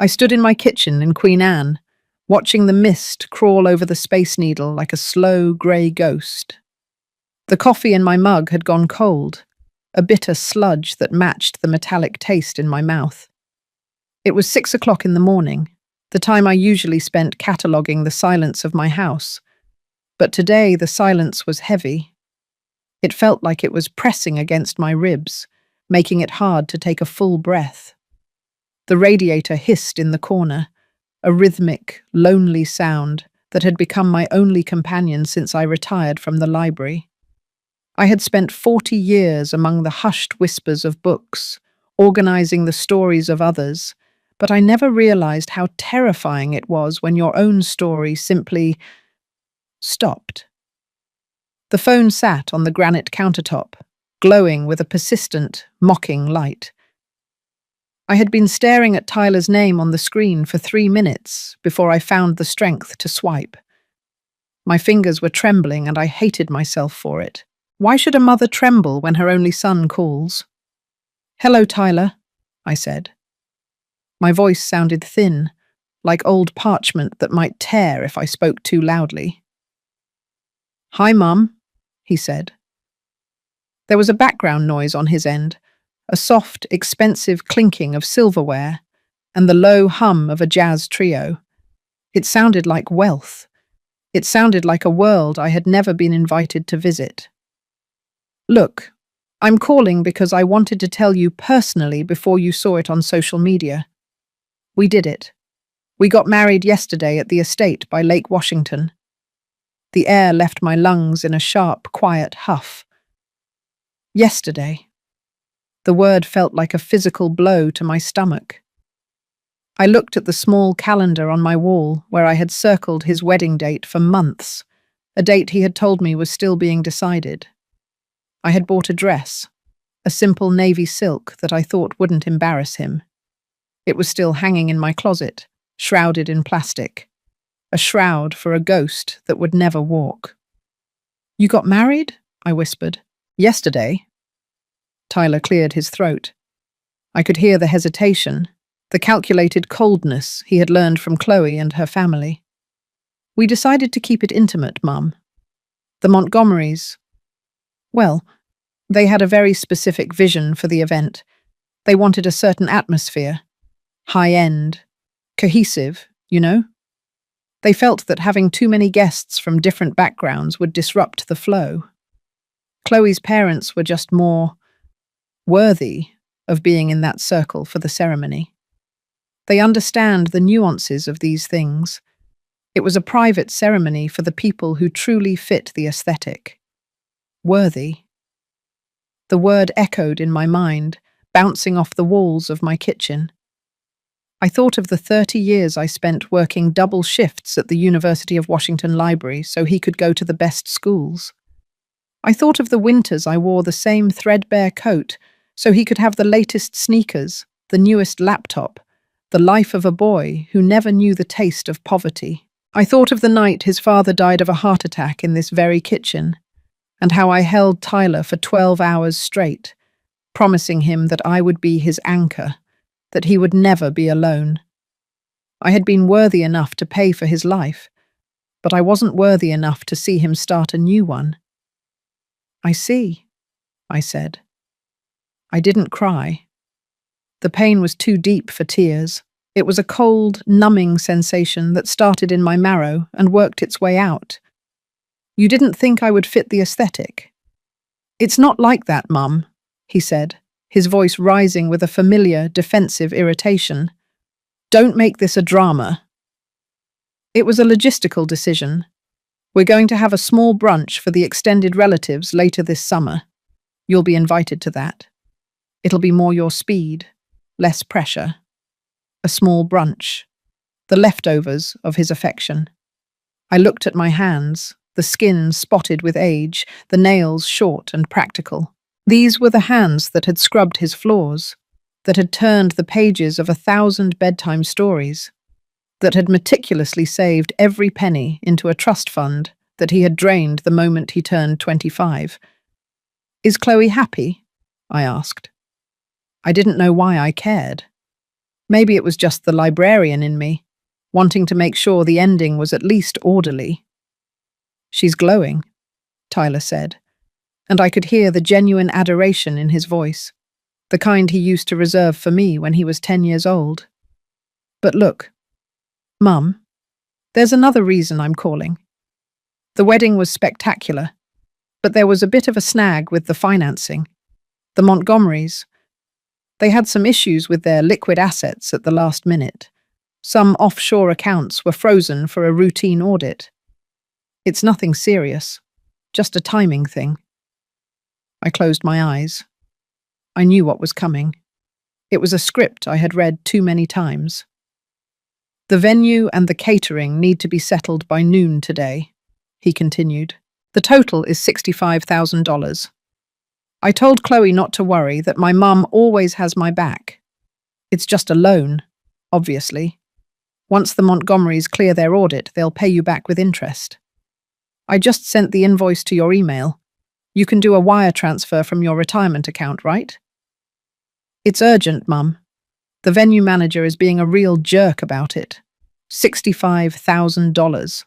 I stood in my kitchen in Queen Anne, watching the mist crawl over the Space Needle like a slow, grey ghost. The coffee in my mug had gone cold, a bitter sludge that matched the metallic taste in my mouth. It was 6 o'clock in the morning, the time I usually spent cataloguing the silence of my house. But today the silence was heavy. It felt like it was pressing against my ribs, making it hard to take a full breath. The radiator hissed in the corner, a rhythmic, lonely sound that had become my only companion since I retired from the library. I had spent 40 years among the hushed whispers of books, organizing the stories of others, but I never realized how terrifying it was when your own story simply stopped. The phone sat on the granite countertop, glowing with a persistent, mocking light. I had been staring at Tyler's name on the screen for 3 minutes before I found the strength to swipe. My fingers were trembling and I hated myself for it. Why should a mother tremble when her only son calls? "Hello, Tyler," I said. My voice sounded thin, like old parchment that might tear if I spoke too loudly. "Hi, Mum," he said. There was a background noise on his end, a soft, expensive clinking of silverware, and the low hum of a jazz trio. It sounded like wealth. It sounded like a world I had never been invited to visit. "Look, I'm calling because I wanted to tell you personally before you saw it on social media. We did it. We got married yesterday at the estate by Lake Washington." The air left my lungs in a sharp, quiet huff. Yesterday. The word felt like a physical blow to my stomach. I looked at the small calendar on my wall where I had circled his wedding date for months, a date he had told me was still being decided. I had bought a dress, a simple navy silk that I thought wouldn't embarrass him. It was still hanging in my closet, shrouded in plastic, a shroud for a ghost that would never walk. "You got married?" I whispered. "Yesterday." Tyler cleared his throat. I could hear the hesitation, the calculated coldness he had learned from Chloe and her family. "We decided to keep it intimate, Mum. The Montgomerys, well, they had a very specific vision for the event. They wanted a certain atmosphere, high-end, cohesive, you know? They felt that having too many guests from different backgrounds would disrupt the flow. Chloe's parents were just more worthy of being in that circle for the ceremony. They understand the nuances of these things. It was a private ceremony for the people who truly fit the aesthetic. Worthy. The word echoed in my mind, bouncing off the walls of my kitchen. I thought of the 30 years I spent working double shifts at the University of Washington Library so he could go to the best schools. I thought of the winters I wore the same threadbare coat so he could have the latest sneakers, the newest laptop, the life of a boy who never knew the taste of poverty. I thought of the night his father died of a heart attack in this very kitchen, and how I held Tyler for 12 hours straight, promising him that I would be his anchor, that he would never be alone. I had been worthy enough to pay for his life, but I wasn't worthy enough to see him start a new one. "I see," I said. I didn't cry. The pain was too deep for tears. It was a cold, numbing sensation that started in my marrow and worked its way out. "You didn't think I would fit the aesthetic?" "It's not like that, Mum," he said, his voice rising with a familiar, defensive irritation. "Don't make this a drama." It was a logistical decision. We're going to have a small brunch for the extended relatives later this summer. You'll be invited to that. It'll be more your speed, less pressure. A small brunch. The leftovers of his affection. I looked at my hands, the skin spotted with age, the nails short and practical. These were the hands that had scrubbed his floors, that had turned the pages of 1,000 bedtime stories, that had meticulously saved every penny into a trust fund that he had drained the moment he turned 25. "Is Chloe happy?" I asked. I didn't know why I cared. Maybe it was just the librarian in me, wanting to make sure the ending was at least orderly. "She's glowing," Tyler said, and I could hear the genuine adoration in his voice, the kind he used to reserve for me when he was 10 years old. "But look, Mum, there's another reason I'm calling. The wedding was spectacular, but there was a bit of a snag with the financing. The Montgomerys, they had some issues with their liquid assets at the last minute. Some offshore accounts were frozen for a routine audit. It's nothing serious, just a timing thing." I closed my eyes. I knew what was coming. It was a script I had read too many times. "The venue and the catering need to be settled by noon today," he continued. "The total is $65,000. I told Chloe not to worry, that my mum always has my back. It's just a loan, obviously. Once the Montgomerys clear their audit, they'll pay you back with interest. I just sent the invoice to your email. You can do a wire transfer from your retirement account, right?" "It's urgent, Mum. The venue manager is being a real jerk about it. $65,000.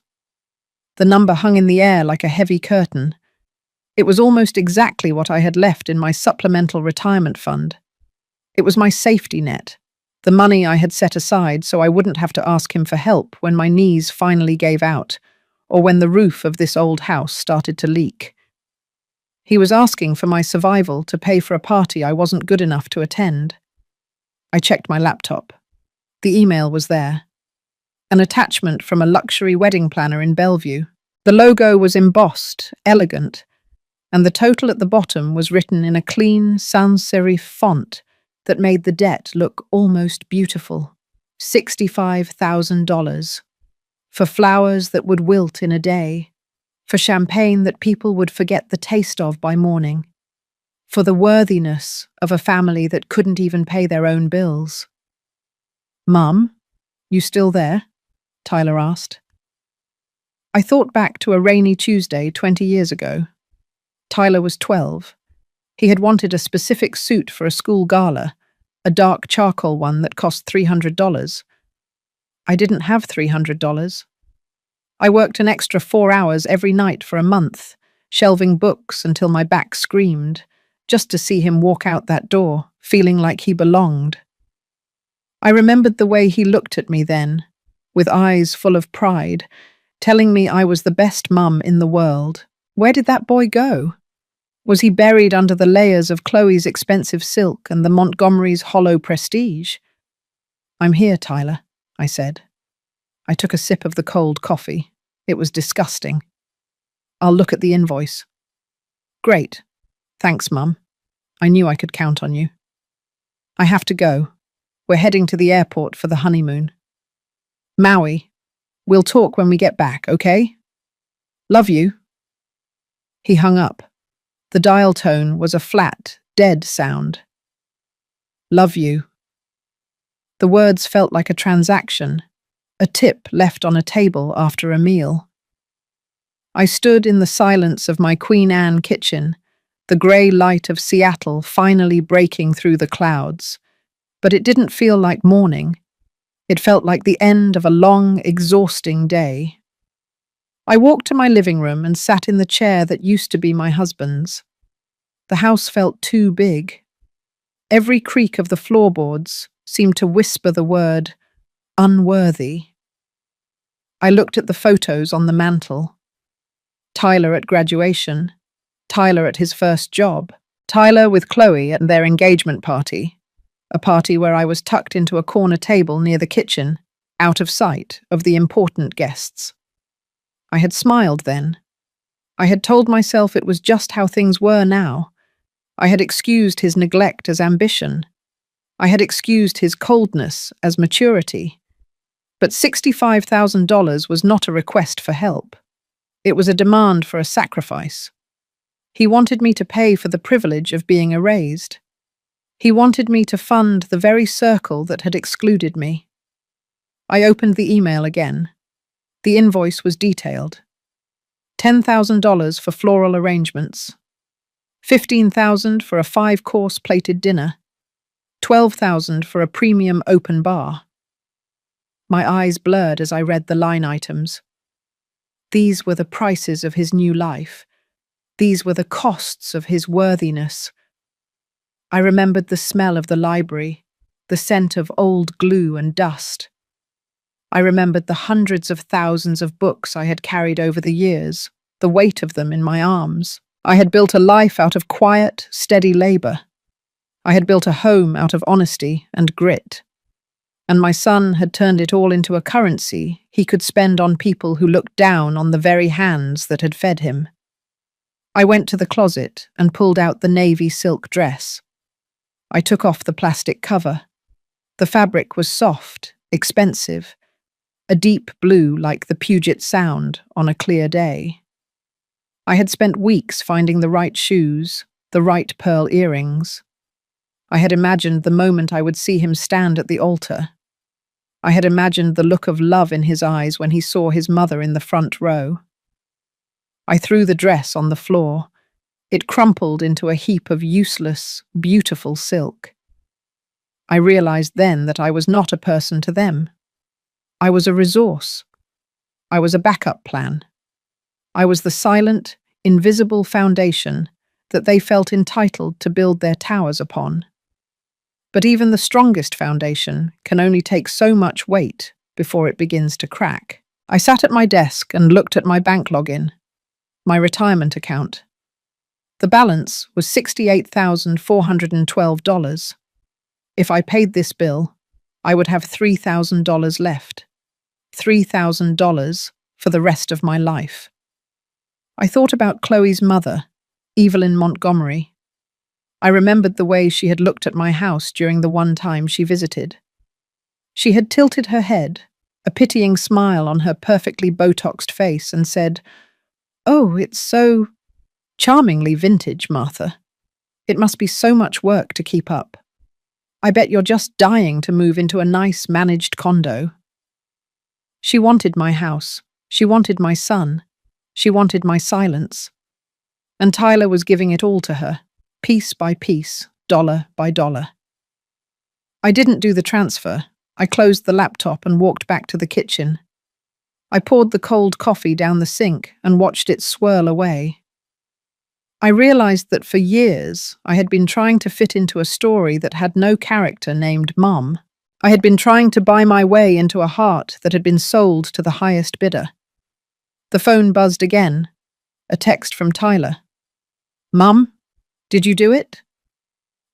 The number hung in the air like a heavy curtain. It was almost exactly what I had left in my supplemental retirement fund. It was my safety net, the money I had set aside so I wouldn't have to ask him for help when my knees finally gave out, or when the roof of this old house started to leak. He was asking for my survival to pay for a party I wasn't good enough to attend." I checked my laptop. The email was there. An attachment from a luxury wedding planner in Bellevue. The logo was embossed, elegant, and the total at the bottom was written in a clean sans serif font that made the debt look almost beautiful. $65,000. For flowers that would wilt in a day. For champagne that people would forget the taste of by morning. For the worthiness of a family that couldn't even pay their own bills. "Mum, you still there?" Tyler asked. I thought back to a rainy Tuesday 20 years ago. Tyler was 12. He had wanted a specific suit for a school gala, a dark charcoal one that cost $300. I didn't have $300. I worked an extra 4 hours every night for a month, shelving books until my back screamed, just to see him walk out that door, feeling like he belonged. I remembered the way he looked at me then, with eyes full of pride, telling me I was the best mum in the world. Where did that boy go? Was he buried under the layers of Chloe's expensive silk and the Montgomerys' hollow prestige? "I'm here, Tyler," I said. I took a sip of the cold coffee. It was disgusting. "I'll look at the invoice." "Great. Thanks, Mum. I knew I could count on you." "I have to go. We're heading to the airport for the honeymoon." "Maui. We'll talk when we get back, okay? Love you." He hung up. The dial tone was a flat, dead sound. "Love you." The words felt like a transaction, a tip left on a table after a meal. I stood in the silence of my Queen Anne kitchen, the grey light of Seattle finally breaking through the clouds. But it didn't feel like morning. It felt like the end of a long, exhausting day. I walked to my living room and sat in the chair that used to be my husband's. The house felt too big. Every creak of the floorboards seemed to whisper the word, unworthy. I looked at the photos on the mantel. Tyler at graduation, Tyler at his first job, Tyler with Chloe at their engagement party, a party where I was tucked into a corner table near the kitchen, out of sight of the important guests. I had smiled then. I had told myself it was just how things were now. I had excused his neglect as ambition. I had excused his coldness as maturity. But $65,000 was not a request for help. It was a demand for a sacrifice. He wanted me to pay for the privilege of being erased. He wanted me to fund the very circle that had excluded me. I opened the email again. The invoice was detailed. $10,000 for floral arrangements. $15,000 for a 5-course plated dinner. $12,000 for a premium open bar. My eyes blurred as I read the line items. These were the prices of his new life. These were the costs of his worthiness. I remembered the smell of the library, the scent of old glue and dust. I remembered the hundreds of thousands of books I had carried over the years, the weight of them in my arms. I had built a life out of quiet, steady labor. I had built a home out of honesty and grit. And my son had turned it all into a currency he could spend on people who looked down on the very hands that had fed him. I went to the closet and pulled out the navy silk dress. I took off the plastic cover. The fabric was soft, expensive, a deep blue like the Puget Sound on a clear day. I had spent weeks finding the right shoes, the right pearl earrings. I had imagined the moment I would see him stand at the altar. I had imagined the look of love in his eyes when he saw his mother in the front row. I threw the dress on the floor. It crumpled into a heap of useless, beautiful silk. I realized then that I was not a person to them. I was a resource. I was a backup plan. I was the silent, invisible foundation that they felt entitled to build their towers upon. But even the strongest foundation can only take so much weight before it begins to crack. I sat at my desk and looked at my bank login, my retirement account. The balance was $68,412. If I paid this bill, I would have $3,000 left. $3,000 for the rest of my life. I thought about Chloe's mother, Evelyn Montgomery. I remembered the way she had looked at my house during the one time she visited. She had tilted her head, a pitying smile on her perfectly Botoxed face, and said, "Oh, it's so charmingly vintage, Martha. It must be so much work to keep up. I bet you're just dying to move into a nice managed condo." She wanted my house. She wanted my son. She wanted my silence. And Tyler was giving it all to her, piece by piece, dollar by dollar. I didn't do the transfer. I closed the laptop and walked back to the kitchen. I poured the cold coffee down the sink and watched it swirl away. I realized that for years I had been trying to fit into a story that had no character named Mom. I had been trying to buy my way into a heart that had been sold to the highest bidder. The phone buzzed again. A text from Tyler. "Mum, did you do it?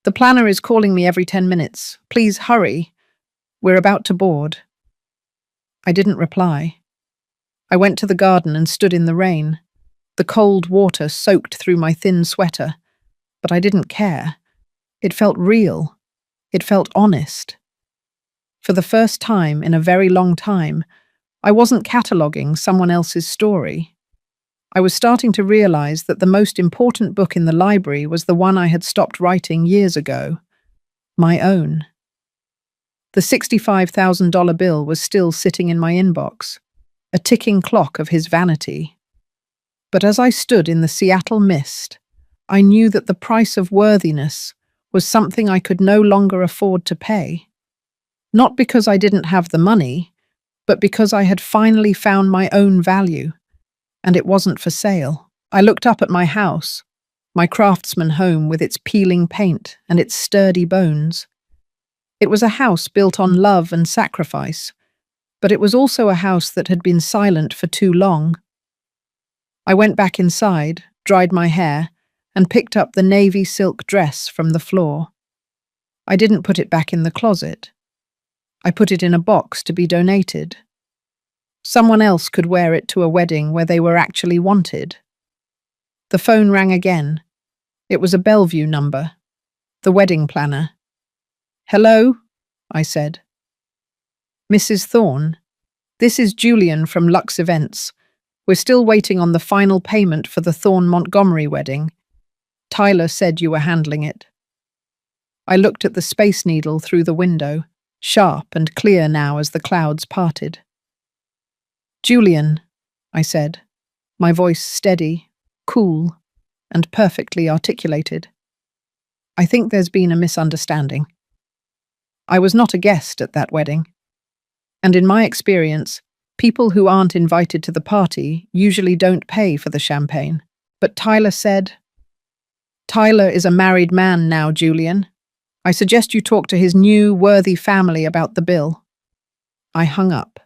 The planner is calling me every 10 minutes. Please hurry. We're about to board." I didn't reply. I went to the garden and stood in the rain. The cold water soaked through my thin sweater, but I didn't care. It felt real. It felt honest. For the first time in a very long time, I wasn't cataloguing someone else's story. I was starting to realize that the most important book in the library was the one I had stopped writing years ago, my own. The $65,000 bill was still sitting in my inbox, a ticking clock of his vanity. But as I stood in the Seattle mist, I knew that the price of worthiness was something I could no longer afford to pay. Not because I didn't have the money, but because I had finally found my own value, and it wasn't for sale. I looked up at my house, my craftsman home with its peeling paint and its sturdy bones. It was a house built on love and sacrifice, but it was also a house that had been silent for too long. I went back inside, dried my hair, and picked up the navy silk dress from the floor. I didn't put it back in the closet. I put it in a box to be donated. Someone else could wear it to a wedding where they were actually wanted. The phone rang again. It was a Bellevue number, the wedding planner. "Hello?" I said. "Mrs. Thorne, this is Julian from Lux Events. We're still waiting on the final payment for the Thorne Montgomery wedding. Tyler said you were handling it." I looked at the Space Needle through the window, sharp and clear now as the clouds parted. "Julian," I said, my voice steady, cool, and perfectly articulated. "I think there's been a misunderstanding. I was not a guest at that wedding. And in my experience, people who aren't invited to the party usually don't pay for the champagne. But Tyler said, "Tyler is a married man now, Julian. I suggest you talk to his new, worthy family about the bill." I hung up.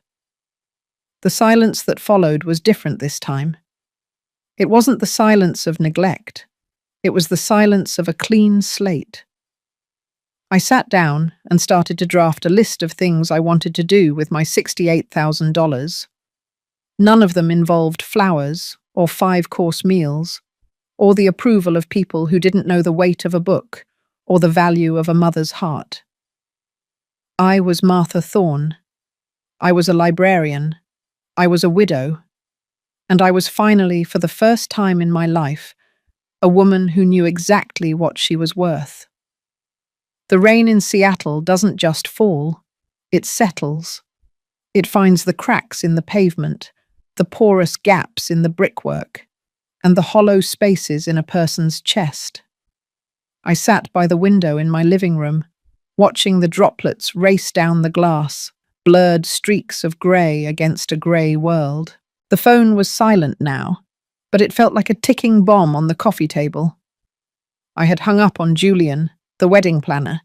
The silence that followed was different this time. It wasn't the silence of neglect. It was the silence of a clean slate. I sat down and started to draft a list of things I wanted to do with my $68,000. None of them involved flowers or 5-course meals, or the approval of people who didn't know the weight of a book or the value of a mother's heart. I was Martha Thorne. I was a librarian. I was a widow. And I was finally, for the first time in my life, a woman who knew exactly what she was worth. The rain in Seattle doesn't just fall, it settles. It finds the cracks in the pavement, the porous gaps in the brickwork, and the hollow spaces in a person's chest. I sat by the window in my living room, watching the droplets race down the glass, blurred streaks of grey against a grey world. The phone was silent now, but it felt like a ticking bomb on the coffee table. I had hung up on Julian, the wedding planner,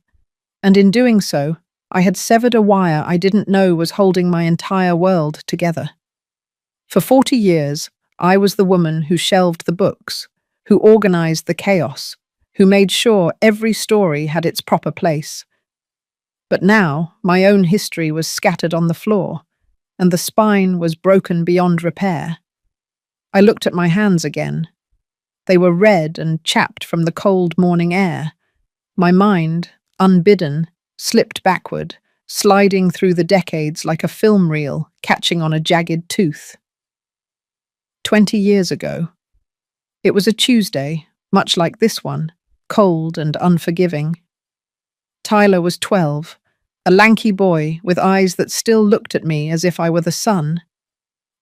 and in doing so, I had severed a wire I didn't know was holding my entire world together. For 40 years, I was the woman who shelved the books, who organized the chaos, who made sure every story had its proper place. But now, my own history was scattered on the floor, and the spine was broken beyond repair. I looked at my hands again. They were red and chapped from the cold morning air. My mind, unbidden, slipped backward, sliding through the decades like a film reel catching on a jagged tooth. 20 years ago. It was a Tuesday, much like this one, cold and unforgiving. Tyler was 12, a lanky boy with eyes that still looked at me as if I were the sun.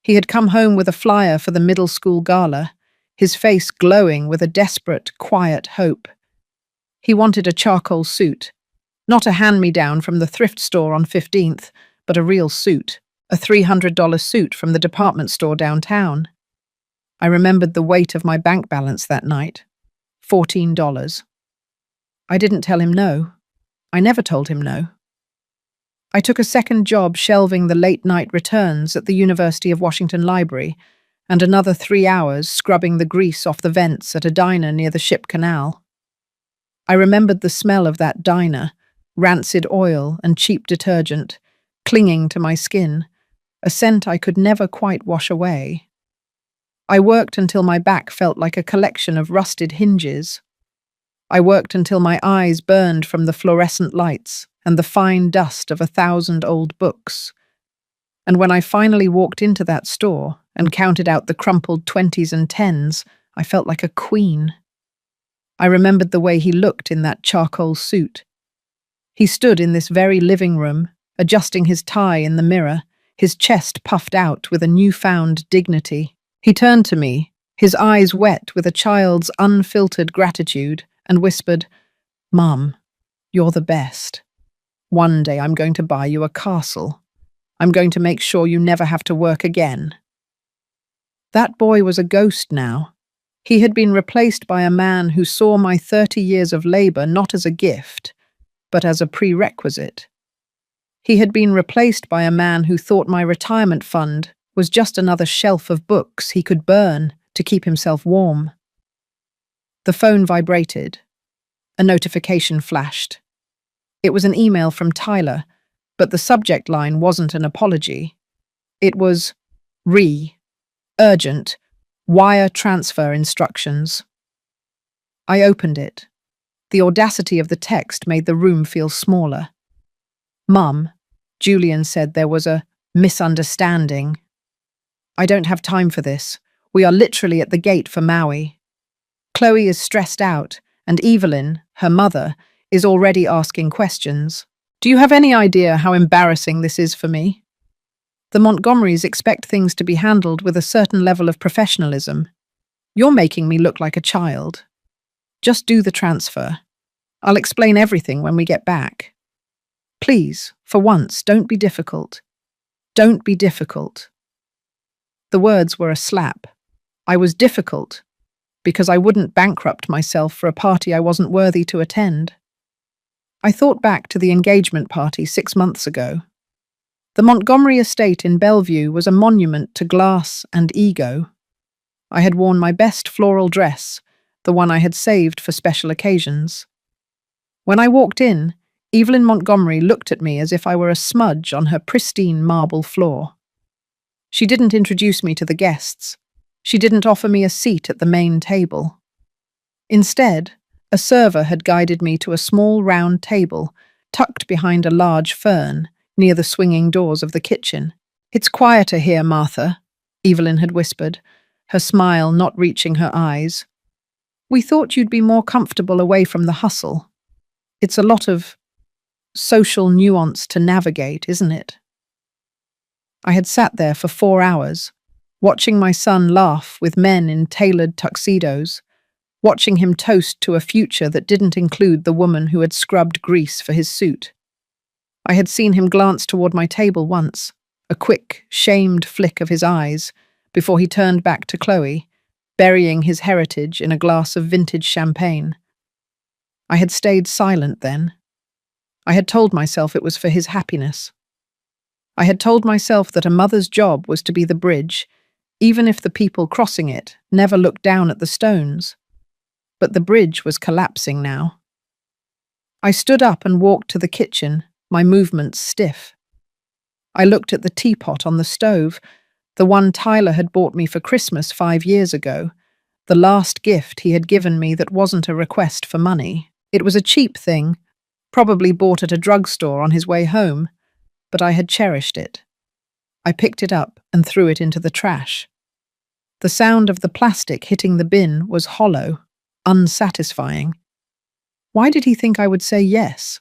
He had come home with a flyer for the middle school gala, his face glowing with a desperate, quiet hope. He wanted a charcoal suit, not a hand-me-down from the thrift store on 15th, but a real suit, a $300 suit from the department store downtown. I remembered the weight of my bank balance that night, $14. I didn't tell him no. I never told him no. I took a second job shelving the late-night returns at the University of Washington Library and another 3 hours scrubbing the grease off the vents at a diner near the Ship Canal. I remembered the smell of that diner, rancid oil and cheap detergent, clinging to my skin, a scent I could never quite wash away. I worked until my back felt like a collection of rusted hinges. I worked until my eyes burned from the fluorescent lights and the fine dust of 1,000 old books. And when I finally walked into that store and counted out the crumpled 20s and 10s, I felt like a queen. I remembered the way he looked in that charcoal suit. He stood in this very living room, adjusting his tie in the mirror, his chest puffed out with a newfound dignity. He turned to me, his eyes wet with a child's unfiltered gratitude, and whispered, "Mum, you're the best. One day I'm going to buy you a castle. I'm going to make sure you never have to work again." That boy was a ghost now. He had been replaced by a man who saw my 30 years of labor not as a gift, but as a prerequisite. He had been replaced by a man who thought my retirement fund was just another shelf of books he could burn to keep himself warm. The phone vibrated. A notification flashed. It was an email from Tyler, but the subject line wasn't an apology. It was urgent, wire transfer instructions. I opened it. The audacity of the text made the room feel smaller. "Mum," Julian said there was a misunderstanding. "I don't have time for this. We are literally at the gate for Maui. Chloe is stressed out, and Evelyn, her mother, is already asking questions. Do you have any idea how embarrassing this is for me? The Montgomerys expect things to be handled with a certain level of professionalism. You're making me look like a child. Just do the transfer. I'll explain everything when we get back." Please, for once, don't be difficult. Don't be difficult. The words were a slap. I was difficult because I wouldn't bankrupt myself for a party I wasn't worthy to attend. I thought back to the engagement party 6 months ago. The Montgomery estate in Bellevue was a monument to glass and ego. I had worn my best floral dress, the one I had saved for special occasions. When I walked in, Evelyn Montgomery looked at me as if I were a smudge on her pristine marble floor. She didn't introduce me to the guests. She didn't offer me a seat at the main table. Instead, a server had guided me to a small round table tucked behind a large fern near the swinging doors of the kitchen. "It's quieter here, Martha," Evelyn had whispered, her smile not reaching her eyes. "We thought you'd be more comfortable away from the hustle. It's a lot of social nuance to navigate, isn't it?" I had sat there for 4 hours, watching my son laugh with men in tailored tuxedos, watching him toast to a future that didn't include the woman who had scrubbed grease for his suit. I had seen him glance toward my table once, a quick, shamed flick of his eyes, before he turned back to Chloe, burying his heritage in a glass of vintage champagne. I had stayed silent then. I had told myself it was for his happiness. I had told myself that a mother's job was to be the bridge, even if the people crossing it never looked down at the stones. But the bridge was collapsing now. I stood up and walked to the kitchen, my movements stiff. I looked at the teapot on the stove, the one Tyler had bought me for Christmas 5 years ago, the last gift he had given me that wasn't a request for money. It was a cheap thing, probably bought at a drugstore on his way home, but I had cherished it. I picked it up and threw it into the trash. The sound of the plastic hitting the bin was hollow, unsatisfying. Why did he think I would say yes?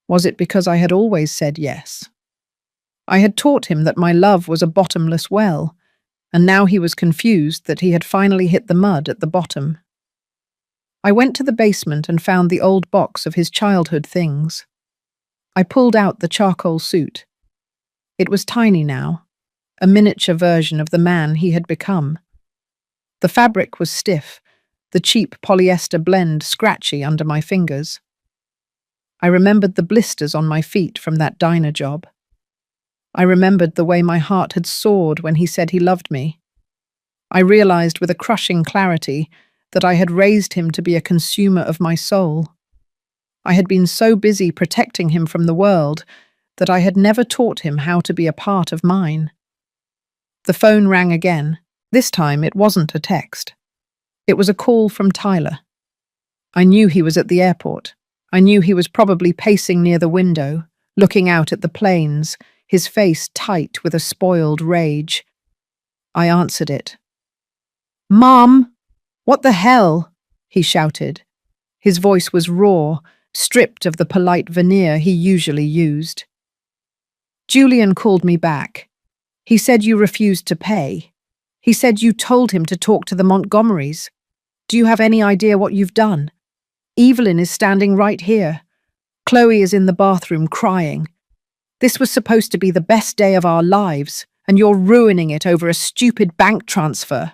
Was it because I had always said yes? I had taught him that my love was a bottomless well, and now he was confused that he had finally hit the mud at the bottom. I went to the basement and found the old box of his childhood things. I pulled out the charcoal suit. It was tiny now, a miniature version of the man he had become. The fabric was stiff, the cheap polyester blend scratchy under my fingers. I remembered the blisters on my feet from that diner job. I remembered the way my heart had soared when he said he loved me. I realized with a crushing clarity that I had raised him to be a consumer of my soul. I had been so busy protecting him from the world that I had never taught him how to be a part of mine. The phone rang again. This time it wasn't a text. It was a call from Tyler. I knew he was at the airport. I knew he was probably pacing near the window, looking out at the planes, his face tight with a spoiled rage. I answered it. "Mom! What the hell?" he shouted. His voice was raw, stripped of the polite veneer he usually used. "Julian called me back. He said you refused to pay. He said you told him to talk to the Montgomerys. Do you have any idea what you've done? Evelyn is standing right here. Chloe is in the bathroom crying. This was supposed to be the best day of our lives, and you're ruining it over a stupid bank transfer."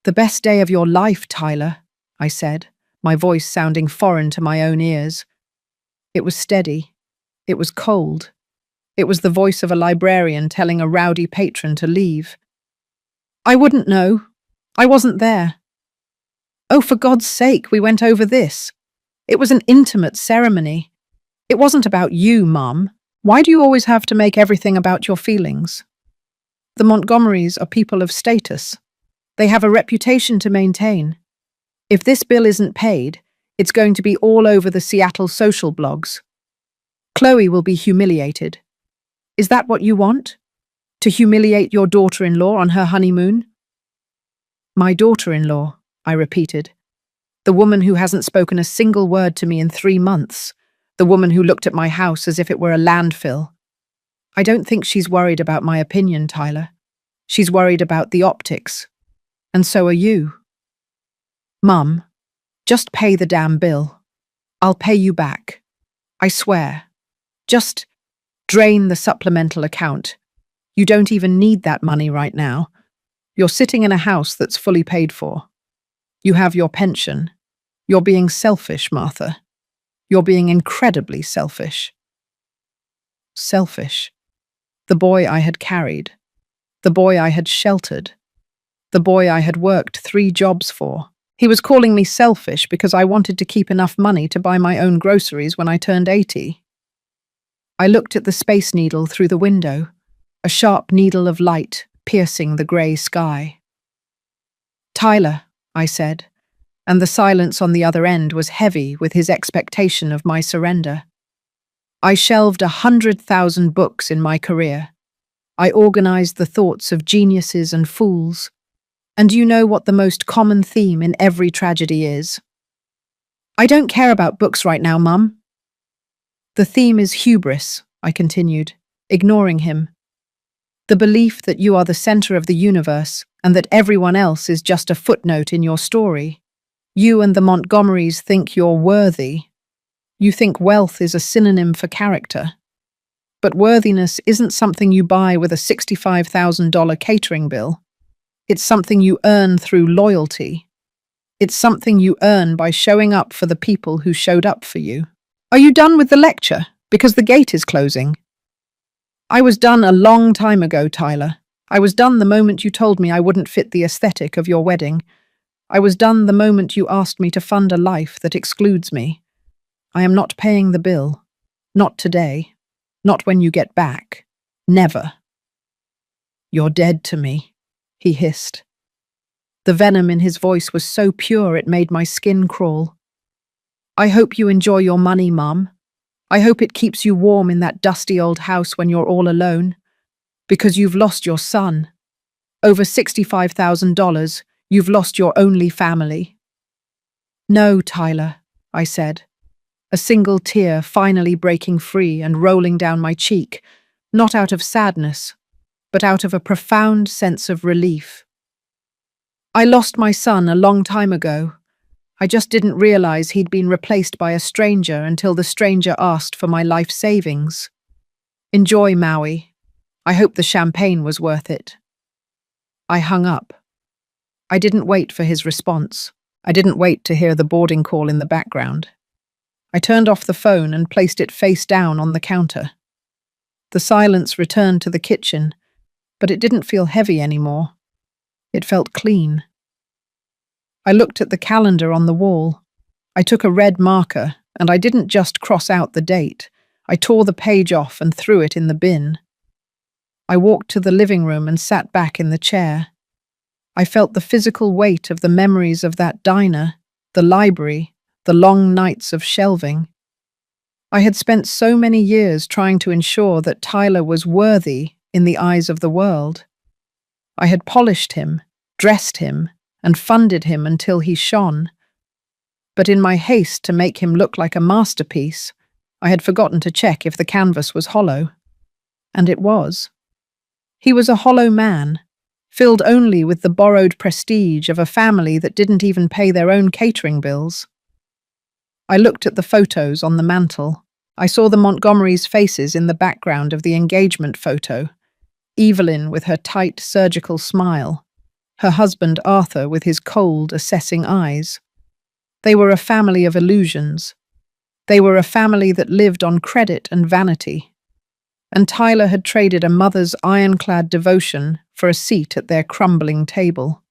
"The best day of your life, Tyler," I said, my voice sounding foreign to my own ears. It was steady. It was cold. It was the voice of a librarian telling a rowdy patron to leave. "I wouldn't know. I wasn't there." "Oh, for God's sake, we went over this. It was an intimate ceremony. It wasn't about you, Mum. Why do you always have to make everything about your feelings? The Montgomerys are people of status. They have a reputation to maintain. If this bill isn't paid, it's going to be all over the Seattle social blogs. Chloe will be humiliated. Is that what you want? To humiliate your daughter-in-law on her honeymoon?" "My daughter-in-law," I repeated. "The woman who hasn't spoken a single word to me in 3 months. The woman who looked at my house as if it were a landfill. I don't think she's worried about my opinion, Tyler. She's worried about the optics. And so are you. Mum, just pay the damn bill. I'll pay you back. I swear. Just drain the supplemental account. You don't even need that money right now. You're sitting in a house that's fully paid for. You have your pension. You're being selfish, Martha. You're being incredibly selfish. Selfish. The boy I had carried. The boy I had sheltered. The boy I had worked 3 jobs for. He was calling me selfish because I wanted to keep enough money to buy my own groceries when I turned 80. I looked at the Space Needle through the window, a sharp needle of light piercing the grey sky. Tyler, I said, and the silence on the other end was heavy with his expectation of my surrender. I shelved 100,000 books in my career. I organized the thoughts of geniuses and fools. And you know what the most common theme in every tragedy is? I don't care about books right now, Mum. The theme is hubris, I continued, ignoring him. The belief that you are the center of the universe and that everyone else is just a footnote in your story. You and the Montgomerys think you're worthy. You think wealth is a synonym for character. But worthiness isn't something you buy with a $65,000 catering bill. It's something you earn through loyalty. It's something you earn by showing up for the people who showed up for you. Are you done with the lecture? Because the gate is closing. I was done a long time ago, Tyler. I was done the moment you told me I wouldn't fit the aesthetic of your wedding. I was done the moment you asked me to fund a life that excludes me. I am not paying the bill. Not today. Not when you get back. Never. You're dead to me, he hissed. The venom in his voice was so pure it made my skin crawl. I hope you enjoy your money, Mum. I hope it keeps you warm in that dusty old house when you're all alone. Because you've lost your son. Over $65,000, you've lost your only family. No, Tyler, I said, a single tear finally breaking free and rolling down my cheek, not out of sadness, but out of a profound sense of relief. I lost my son a long time ago. I just didn't realize he'd been replaced by a stranger until the stranger asked for my life savings. Enjoy, Maui. I hope the champagne was worth it. I hung up. I didn't wait for his response. I didn't wait to hear the boarding call in the background. I turned off the phone and placed it face down on the counter. The silence returned to the kitchen, but it didn't feel heavy anymore. It felt clean. I looked at the calendar on the wall. I took a red marker, and I didn't just cross out the date. I tore the page off and threw it in the bin. I walked to the living room and sat back in the chair. I felt the physical weight of the memories of that diner, the library, the long nights of shelving. I had spent so many years trying to ensure that Tyler was worthy in the eyes of the world. I had polished him, dressed him, and funded him until he shone. But in my haste to make him look like a masterpiece, I had forgotten to check if the canvas was hollow. And it was. He was a hollow man, filled only with the borrowed prestige of a family that didn't even pay their own catering bills. I looked at the photos on the mantel. I saw the Montgomerys' faces in the background of the engagement photo. Evelyn with her tight surgical smile. Her husband Arthur with his cold, assessing eyes. They were a family of illusions. They were a family that lived on credit and vanity. And Tyler had traded a mother's ironclad devotion for a seat at their crumbling table.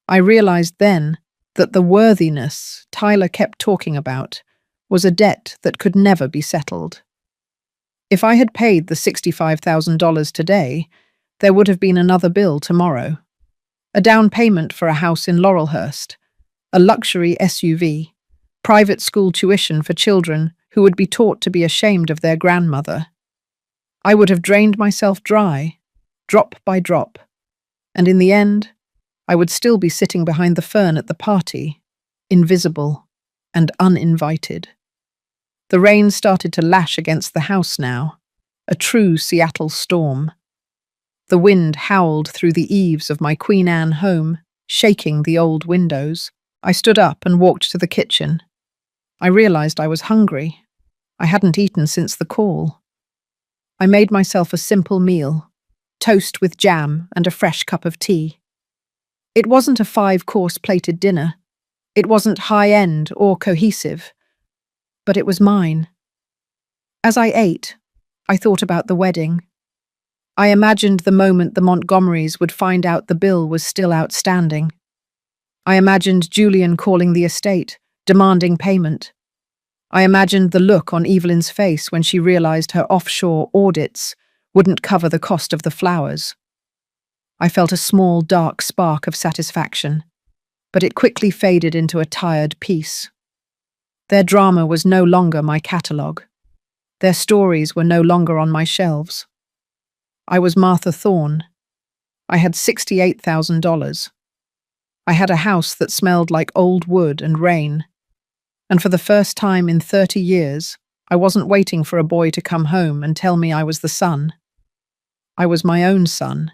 I realized then that the worthiness Tyler kept talking about was a debt that could never be settled. If I had paid the $65,000 today, there would have been another bill tomorrow. A down payment for a house in Laurelhurst, a luxury SUV, private school tuition for children who would be taught to be ashamed of their grandmother. I would have drained myself dry, drop by drop, and in the end, I would still be sitting behind the fern at the party, invisible and uninvited. The rain started to lash against the house now, a true Seattle storm. The wind howled through the eaves of my Queen Anne home, shaking the old windows. I stood up and walked to the kitchen. I realized I was hungry. I hadn't eaten since the call. I made myself a simple meal, toast with jam and a fresh cup of tea. It wasn't a 5-course plated dinner. It wasn't high-end or cohesive, but it was mine. As I ate, I thought about the wedding. I imagined the moment the Montgomerys would find out the bill was still outstanding. I imagined Julian calling the estate, demanding payment. I imagined the look on Evelyn's face when she realized her offshore audits wouldn't cover the cost of the flowers. I felt a small, dark spark of satisfaction, but it quickly faded into a tired peace. Their drama was no longer my catalogue. Their stories were no longer on my shelves. I was Martha Thorne. I had $68,000. I had a house that smelled like old wood and rain. And for the first time in 30 years, I wasn't waiting for a boy to come home and tell me I was the son. I was my own son.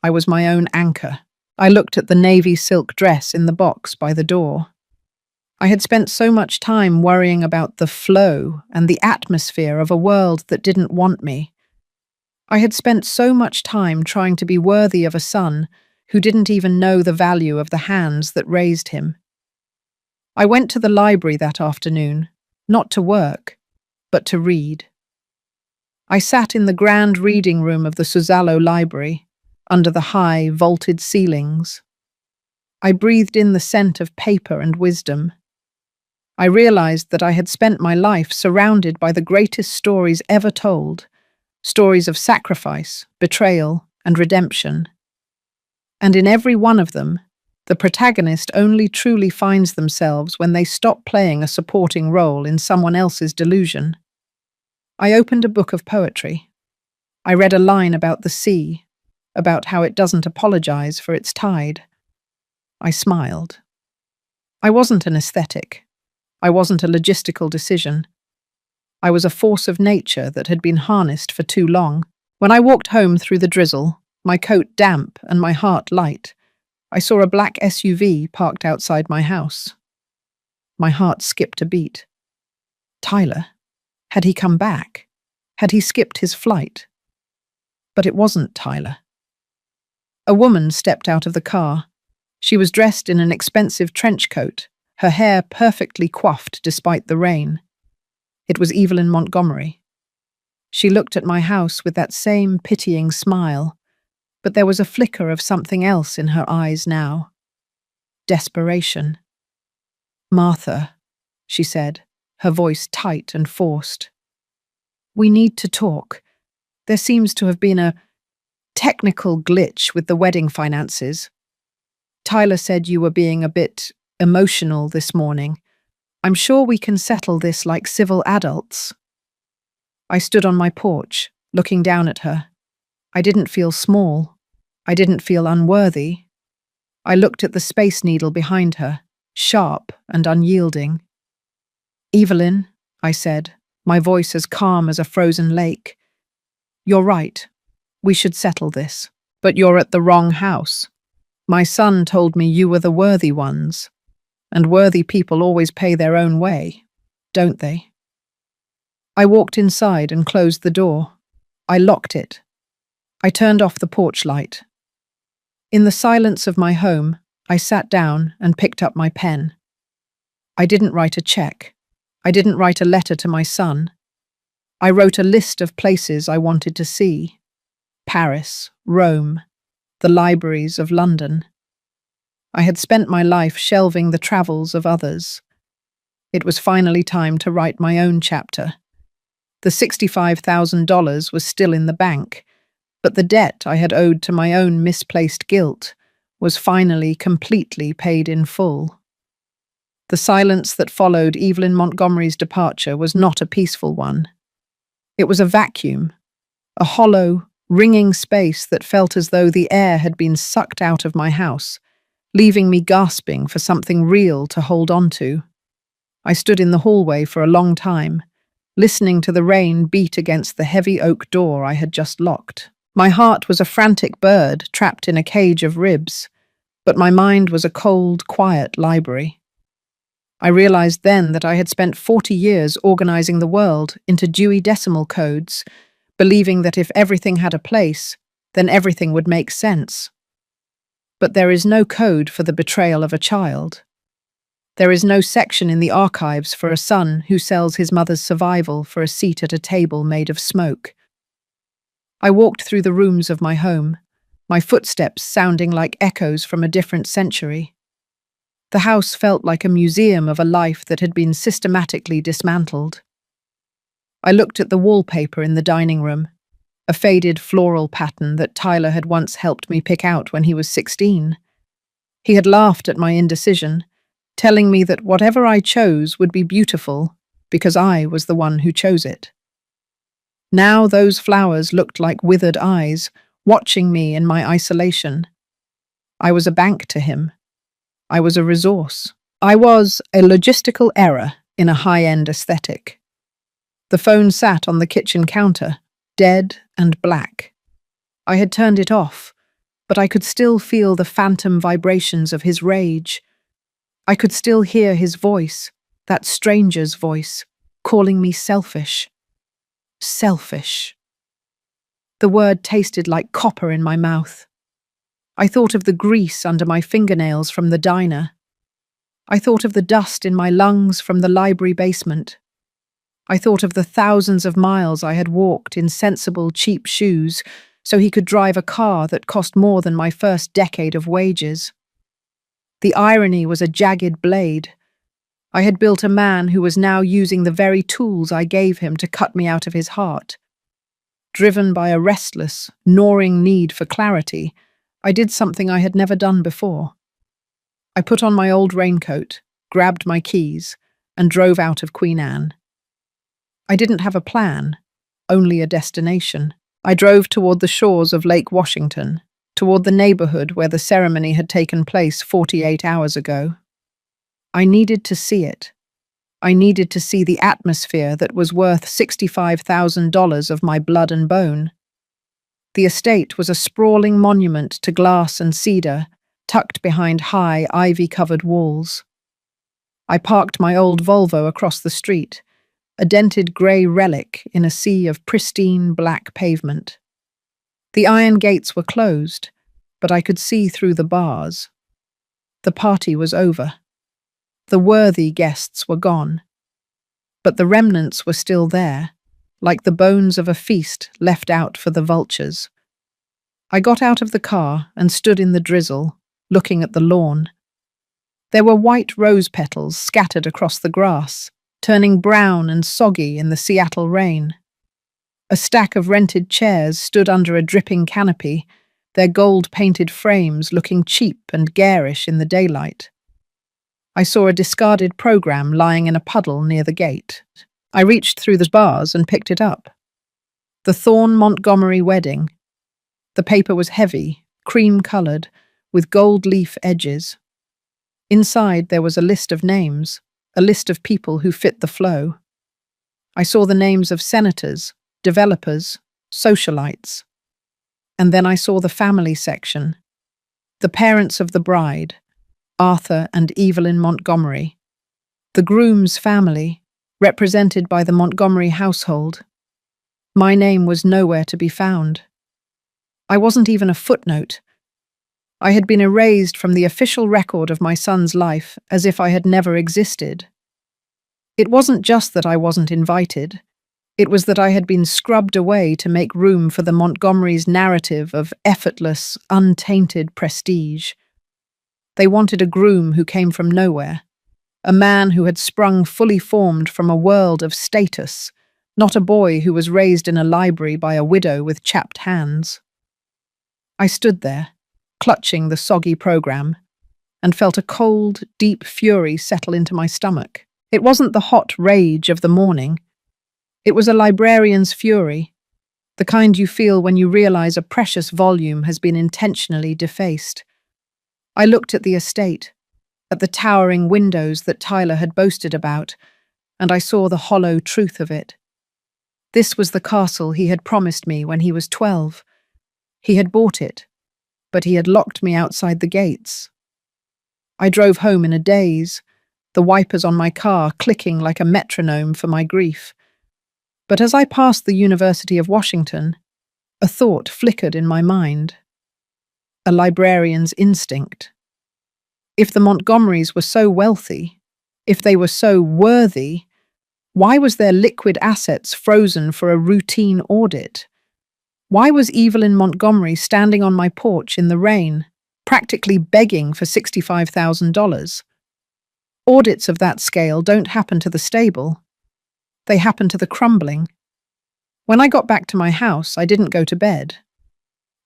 I was my own anchor. I looked at the navy silk dress in the box by the door. I had spent so much time worrying about the flow and the atmosphere of a world that didn't want me. I had spent so much time trying to be worthy of a son who didn't even know the value of the hands that raised him. I went to the library that afternoon, not to work, but to read. I sat in the grand reading room of the Suzzallo Library, under the high, vaulted ceilings. I breathed in the scent of paper and wisdom. I realized that I had spent my life surrounded by the greatest stories ever told, stories of sacrifice, betrayal, and redemption. And in every one of them, the protagonist only truly finds themselves when they stop playing a supporting role in someone else's delusion. I opened a book of poetry. I read a line about the sea, about how it doesn't apologize for its tide. I smiled. I wasn't an aesthetic. I wasn't a logistical decision. I was a force of nature that had been harnessed for too long. When I walked home through the drizzle, my coat damp and my heart light, I saw a black SUV parked outside my house. My heart skipped a beat. Tyler? Had he come back? Had he skipped his flight? But it wasn't Tyler. A woman stepped out of the car. She was dressed in an expensive trench coat, her hair perfectly coiffed despite the rain. It was Evelyn Montgomery. She looked at my house with that same pitying smile, but there was a flicker of something else in her eyes now. Desperation. "Martha," she said, her voice tight and forced. "We need to talk. There seems to have been a technical glitch with the wedding finances. Tyler said you were being a bit emotional this morning. I'm sure we can settle this like civil adults." I stood on my porch, looking down at her. I didn't feel small. I didn't feel unworthy. I looked at the Space Needle behind her, sharp and unyielding. "Evelyn," I said, my voice as calm as a frozen lake. "You're right. We should settle this. But you're at the wrong house. My son told me you were the worthy ones. And worthy people always pay their own way, don't they?" I walked inside and closed the door. I locked it. I turned off the porch light. In the silence of my home, I sat down and picked up my pen. I didn't write a check. I didn't write a letter to my son. I wrote a list of places I wanted to see. Paris, Rome, the libraries of London. I had spent my life shelving the travels of others. It was finally time to write my own chapter. The $65,000 was still in the bank, but the debt I had owed to my own misplaced guilt was finally completely paid in full. The silence that followed Evelyn Montgomery's departure was not a peaceful one. It was a vacuum, a hollow, ringing space that felt as though the air had been sucked out of my house, leaving me gasping for something real to hold on to. I stood in the hallway for a long time, listening to the rain beat against the heavy oak door I had just locked. My heart was a frantic bird trapped in a cage of ribs, but my mind was a cold, quiet library. I realized then that I had spent 40 years organizing the world into Dewey Decimal codes, believing that if everything had a place, then everything would make sense. But there is no code for the betrayal of a child. There is no section in the archives for a son who sells his mother's survival for a seat at a table made of smoke. I walked through the rooms of my home, my footsteps sounding like echoes from a different century. The house felt like a museum of a life that had been systematically dismantled. I looked at the wallpaper in the dining room, a faded floral pattern that Tyler had once helped me pick out when he was 16. He had laughed at my indecision, telling me that whatever I chose would be beautiful because I was the one who chose it. Now those flowers looked like withered eyes, watching me in my isolation. I was a bank to him. I was a resource. I was a logistical error in a high-end aesthetic. The phone sat on the kitchen counter, dead and black. I had turned it off, but I could still feel the phantom vibrations of his rage. I could still hear his voice, that stranger's voice, calling me selfish. Selfish. The word tasted like copper in my mouth. I thought of the grease under my fingernails from the diner. I thought of the dust in my lungs from the library basement. I thought of the thousands of miles I had walked in sensible, cheap shoes so he could drive a car that cost more than my first decade of wages. The irony was a jagged blade. I had built a man who was now using the very tools I gave him to cut me out of his heart. Driven by a restless, gnawing need for clarity, I did something I had never done before. I put on my old raincoat, grabbed my keys, and drove out of Queen Anne. I didn't have a plan, only a destination. I drove toward the shores of Lake Washington, toward the neighborhood where the ceremony had taken place 48 hours ago. I needed to see it. I needed to see the atmosphere that was worth $65,000 of my blood and bone. The estate was a sprawling monument to glass and cedar, tucked behind high, ivy-covered walls. I parked my old Volvo across the street, a dented grey relic in a sea of pristine black pavement. The iron gates were closed, but I could see through the bars. The party was over. The worthy guests were gone. But the remnants were still there, like the bones of a feast left out for the vultures. I got out of the car and stood in the drizzle, looking at the lawn. There were white rose petals scattered across the grass, turning brown and soggy in the Seattle rain. A stack of rented chairs stood under a dripping canopy, their gold-painted frames looking cheap and garish in the daylight. I saw a discarded program lying in a puddle near the gate. I reached through the bars and picked it up. The Thorne Montgomery wedding. The paper was heavy, cream-coloured, with gold leaf edges. Inside there was a list of names, a list of people who fit the flow. I saw the names of senators, developers, socialites. And then I saw the family section. The parents of the bride, Arthur and Evelyn Montgomery. The groom's family, represented by the Montgomery household. My name was nowhere to be found. I wasn't even a footnote. I had been erased from the official record of my son's life as if I had never existed. It wasn't just that I wasn't invited. It was that I had been scrubbed away to make room for the Montgomerys' narrative of effortless, untainted prestige. They wanted a groom who came from nowhere, a man who had sprung fully formed from a world of status, not a boy who was raised in a library by a widow with chapped hands. I stood there, clutching the soggy program, and felt a cold, deep fury settle into my stomach. It wasn't the hot rage of the morning. It was a librarian's fury, the kind you feel when you realize a precious volume has been intentionally defaced. I looked at the estate, at the towering windows that Tyler had boasted about, and I saw the hollow truth of it. This was the castle he had promised me when he was 12. He had bought it, but he had locked me outside the gates. I drove home in a daze, the wipers on my car clicking like a metronome for my grief. But as I passed the University of Washington, a thought flickered in my mind. A librarian's instinct. If the Montgomerys were so wealthy, if they were so worthy, why was their liquid assets frozen for a routine audit? Why was Evelyn Montgomery standing on my porch in the rain, practically begging for $65,000? Audits of that scale don't happen to the stable. They happen to the crumbling. When I got back to my house, I didn't go to bed.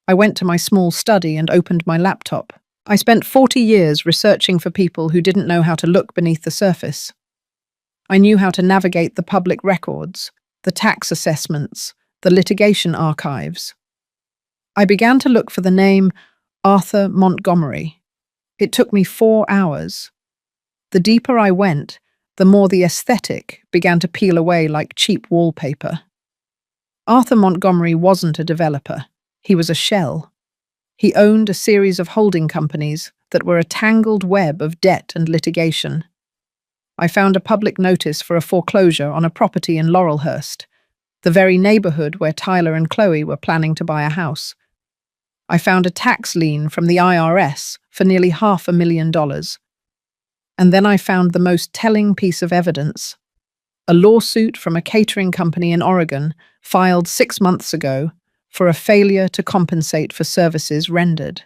I went to my small study and opened my laptop. I spent 40 years researching for people who didn't know how to look beneath the surface. I knew how to navigate the public records, the tax assessments, the litigation archives. I began to look for the name Arthur Montgomery. It took me 4 hours. The deeper I went, the more the aesthetic began to peel away like cheap wallpaper. Arthur Montgomery wasn't a developer. He was a shell. He owned a series of holding companies that were a tangled web of debt and litigation. I found a public notice for a foreclosure on a property in Laurelhurst, the very neighborhood where Tyler and Chloe were planning to buy a house. I found a tax lien from the IRS for nearly $500,000. And then I found the most telling piece of evidence. A lawsuit from a catering company in Oregon filed 6 months ago for a failure to compensate for services rendered.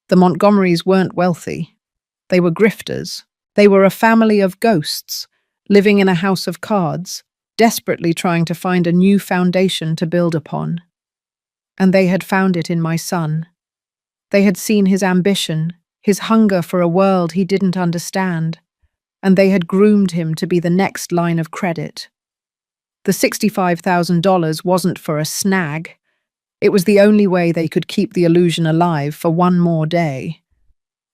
The Montgomerys weren't wealthy. They were grifters. They were a family of ghosts, living in a house of cards, desperately trying to find a new foundation to build upon. And they had found it in my son. They had seen his ambition, his hunger for a world he didn't understand, and they had groomed him to be the next line of credit. The $65,000 wasn't for a snag. It was the only way they could keep the illusion alive for one more day.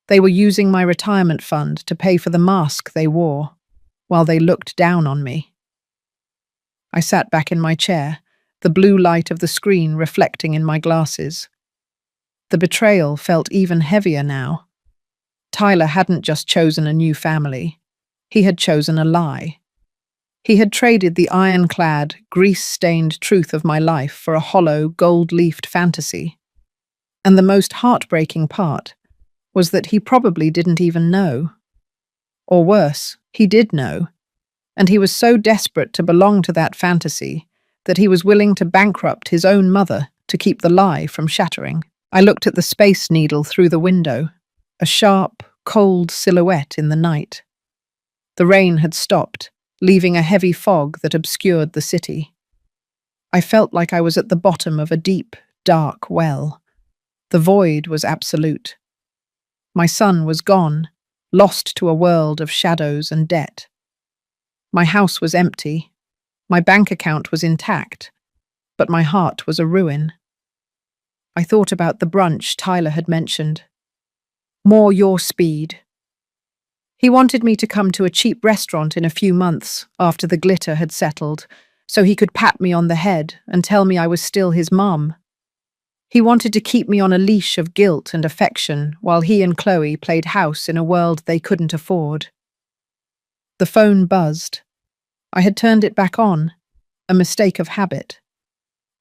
They were using my retirement fund to pay for the mask they wore, while they looked down on me. I sat back in my chair, the blue light of the screen reflecting in my glasses. The betrayal felt even heavier now. Tyler hadn't just chosen a new family. He had chosen a lie. He had traded the ironclad, grease-stained truth of my life for a hollow, gold-leafed fantasy. And the most heartbreaking part was that he probably didn't even know. Or worse, he did know, and he was so desperate to belong to that fantasy that he was willing to bankrupt his own mother to keep the lie from shattering. I looked at the Space Needle through the window, a sharp, cold silhouette in the night. The rain had stopped, leaving a heavy fog that obscured the city. I felt like I was at the bottom of a deep, dark well. The void was absolute. My son was gone, lost to a world of shadows and debt. My house was empty. My bank account was intact, but my heart was a ruin. I thought about the brunch Tyler had mentioned. More your speed. He wanted me to come to a cheap restaurant in a few months after the glitter had settled, so he could pat me on the head and tell me I was still his mum. He wanted to keep me on a leash of guilt and affection while he and Chloe played house in a world they couldn't afford. The phone buzzed. I had turned it back on, a mistake of habit.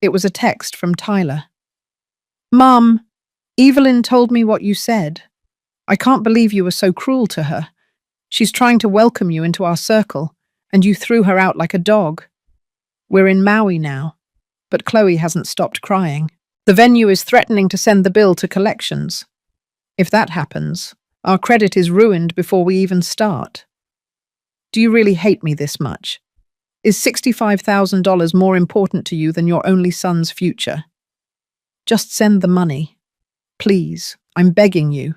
It was a text from Tyler. "Mum, Evelyn told me what you said. I can't believe you were so cruel to her. She's trying to welcome you into our circle, and you threw her out like a dog. We're in Maui now, but Chloe hasn't stopped crying. The venue is threatening to send the bill to collections. If that happens, our credit is ruined before we even start. Do you really hate me this much? Is $65,000 more important to you than your only son's future? Just send the money. Please, I'm begging you.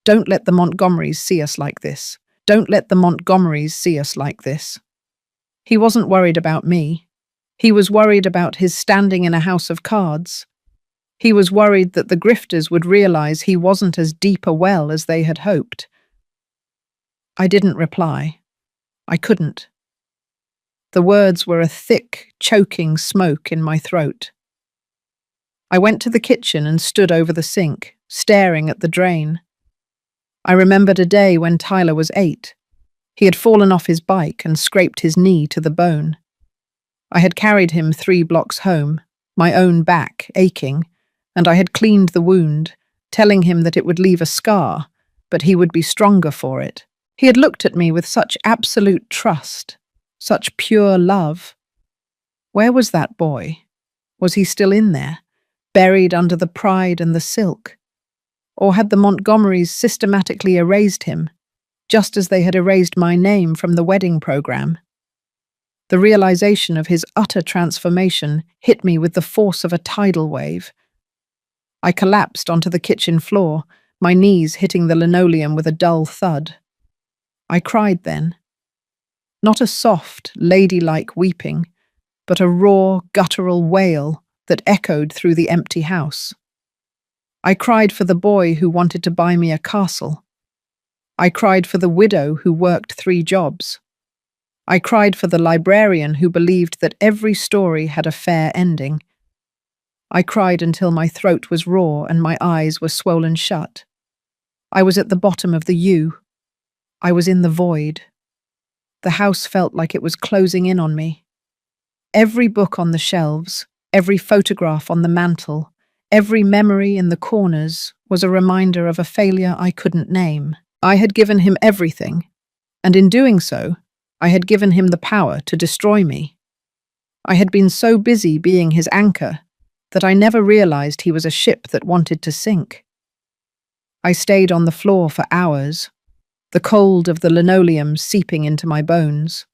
Don't let the Montgomerys see us like this. Don't let the Montgomerys see us like this." He wasn't worried about me. He was worried about his standing in a house of cards. He was worried that the grifters would realize he wasn't as deep a well as they had hoped. I didn't reply. I couldn't. The words were a thick, choking smoke in my throat. I went to the kitchen and stood over the sink, staring at the drain. I remembered a day when Tyler was 8. He had fallen off his bike and scraped his knee to the bone. I had carried him 3 blocks home, my own back aching, and I had cleaned the wound, telling him that it would leave a scar, but he would be stronger for it. He had looked at me with such absolute trust, such pure love. Where was that boy? Was he still in there, buried under the pride and the silk? Or had the Montgomerys systematically erased him, just as they had erased my name from the wedding program? The realization of his utter transformation hit me with the force of a tidal wave. I collapsed onto the kitchen floor, my knees hitting the linoleum with a dull thud. I cried then. Not a soft, ladylike weeping, but a raw, guttural wail that echoed through the empty house. I cried for the boy who wanted to buy me a castle. I cried for the widow who worked 3 jobs. I cried for the librarian who believed that every story had a fair ending. I cried until my throat was raw and my eyes were swollen shut. I was at the bottom of the U. I was in the void. The house felt like it was closing in on me. Every book on the shelves, every photograph on the mantel, every memory in the corners was a reminder of a failure I couldn't name. I had given him everything, and in doing so, I had given him the power to destroy me. I had been so busy being his anchor that I never realized he was a ship that wanted to sink. I stayed on the floor for hours, the cold of the linoleum seeping into my bones.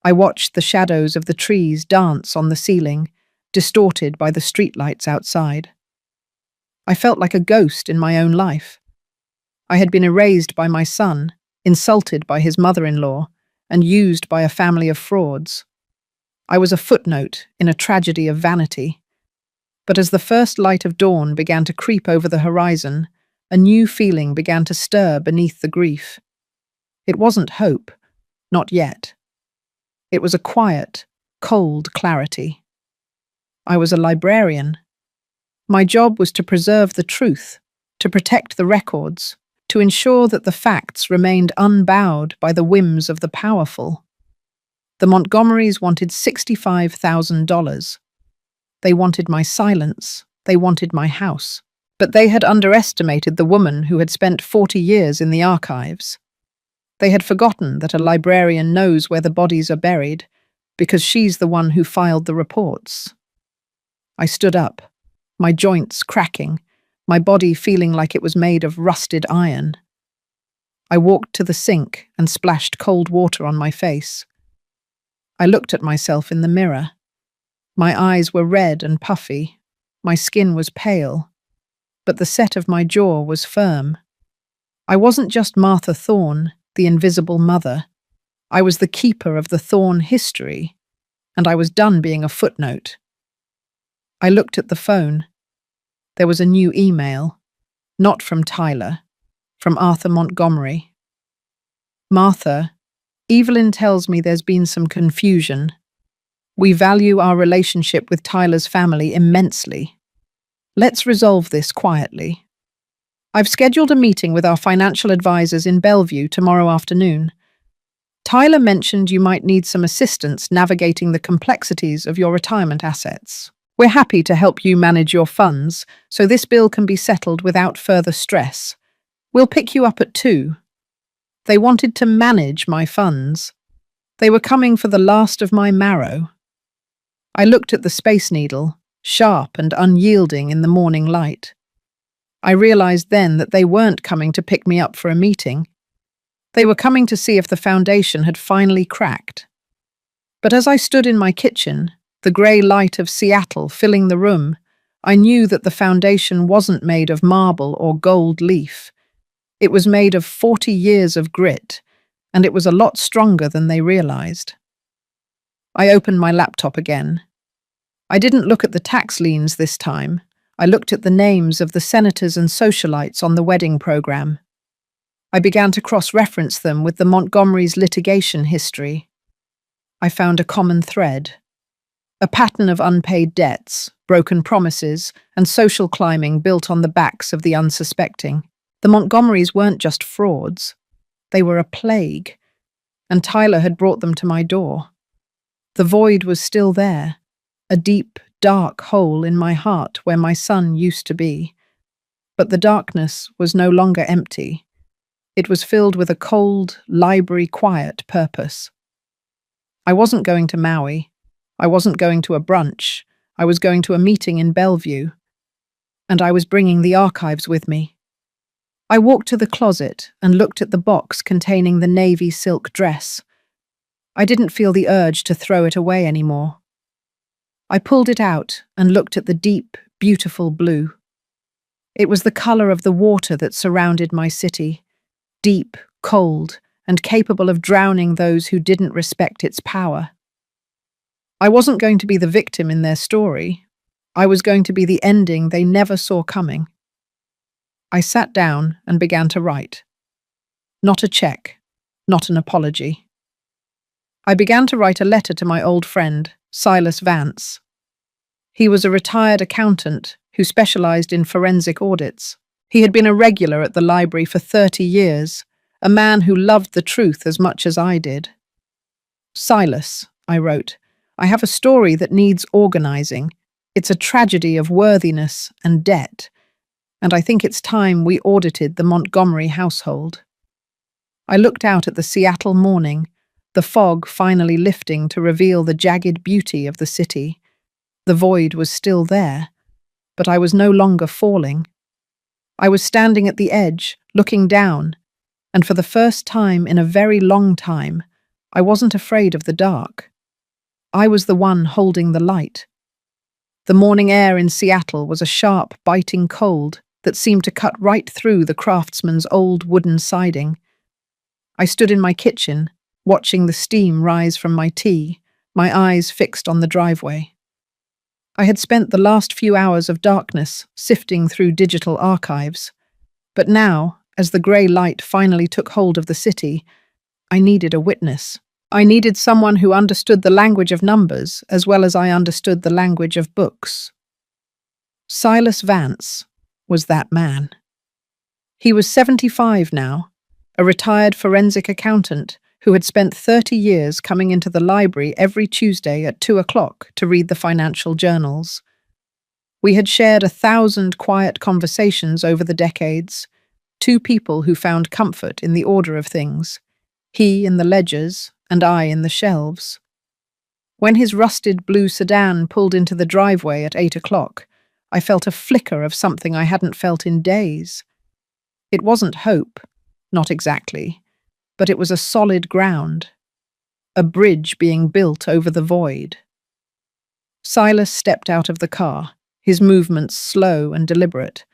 I watched the shadows of the trees dance on the ceiling, distorted by the streetlights outside. I felt like a ghost in my own life. I had been erased by my son, insulted by his mother-in-law, and used by a family of frauds. I was a footnote in a tragedy of vanity. But as the first light of dawn began to creep over the horizon, a new feeling began to stir beneath the grief. It wasn't hope, not yet. It was a quiet, cold clarity. I was a librarian. My job was to preserve the truth, to protect the records, to ensure that the facts remained unbowed by the whims of the powerful. The Montgomerys wanted $65,000. They wanted my silence. They wanted my house. But they had underestimated the woman who had spent 40 years in the archives. They had forgotten that a librarian knows where the bodies are buried, because she's the one who filed the reports. I stood up, my joints cracking, my body feeling like it was made of rusted iron. I walked to the sink and splashed cold water on my face. I looked at myself in the mirror. My eyes were red and puffy. My skin was pale. But the set of my jaw was firm. I wasn't just Martha Thorne, the invisible mother. I was the keeper of the Thorne history, and I was done being a footnote. I looked at the phone. There was a new email, not from Tyler, from Arthur Montgomery. Martha, Evelyn tells me there's been some confusion. We value our relationship with Tyler's family immensely. Let's resolve this quietly. I've scheduled a meeting with our financial advisors in Bellevue tomorrow afternoon. Tyler mentioned you might need some assistance navigating the complexities of your retirement assets. We're happy to help you manage your funds, so this bill can be settled without further stress. We'll pick you up at 2. They wanted to manage my funds. They were coming for the last of my marrow. I looked at the Space Needle, sharp and unyielding in the morning light. I realized then that they weren't coming to pick me up for a meeting. They were coming to see if the foundation had finally cracked. But as I stood in my kitchen, the grey light of Seattle filling the room, I knew that the foundation wasn't made of marble or gold leaf. It was made of 40 years of grit, and it was a lot stronger than they realized. I opened my laptop again. I didn't look at the tax liens this time. I looked at the names of the senators and socialites on the wedding program. I began to cross-reference them with the Montgomerys' litigation history. I found a common thread. A pattern of unpaid debts, broken promises, and social climbing built on the backs of the unsuspecting. The Montgomerys weren't just frauds. They were a plague, and Tyler had brought them to my door. The void was still there, a deep, dark hole in my heart where my son used to be. But the darkness was no longer empty. It was filled with a cold, library quiet purpose. I wasn't going to Maui. I wasn't going to a brunch. I was going to a meeting in Bellevue. And I was bringing the archives with me. I walked to the closet and looked at the box containing the navy silk dress. I didn't feel the urge to throw it away anymore. I pulled it out and looked at the deep, beautiful blue. It was the color of the water that surrounded my city, deep, cold, and capable of drowning those who didn't respect its power. I wasn't going to be the victim in their story. I was going to be the ending they never saw coming. I sat down and began to write. Not a check, not an apology. I began to write a letter to my old friend, Silas Vance. He was a retired accountant who specialized in forensic audits. He had been a regular at the library for 30 years, a man who loved the truth as much as I did. Silas, I wrote, I have a story that needs organizing. It's a tragedy of worthiness and debt, and I think it's time we audited the Montgomery household. I looked out at the Seattle morning, the fog finally lifting to reveal the jagged beauty of the city. The void was still there, but I was no longer falling. I was standing at the edge, looking down, and for the first time in a very long time, I wasn't afraid of the dark. I was the one holding the light. The morning air in Seattle was a sharp, biting cold that seemed to cut right through the craftsman's old wooden siding. I stood in my kitchen, watching the steam rise from my tea, my eyes fixed on the driveway. I had spent the last few hours of darkness sifting through digital archives, but now, as the grey light finally took hold of the city, I needed a witness. I needed someone who understood the language of numbers as well as I understood the language of books. Silas Vance was that man. He was 75 now, a retired forensic accountant who had spent 30 years coming into the library every Tuesday at 2 o'clock to read the financial journals. We had shared 1,000 quiet conversations over the decades, two people who found comfort in the order of things, he in the ledgers and I in the shelves. When his rusted blue sedan pulled into the driveway at 8 o'clock, I felt a flicker of something I hadn't felt in days. It wasn't hope, not exactly, but it was a solid ground, a bridge being built over the void. Silas stepped out of the car, his movements slow and deliberate,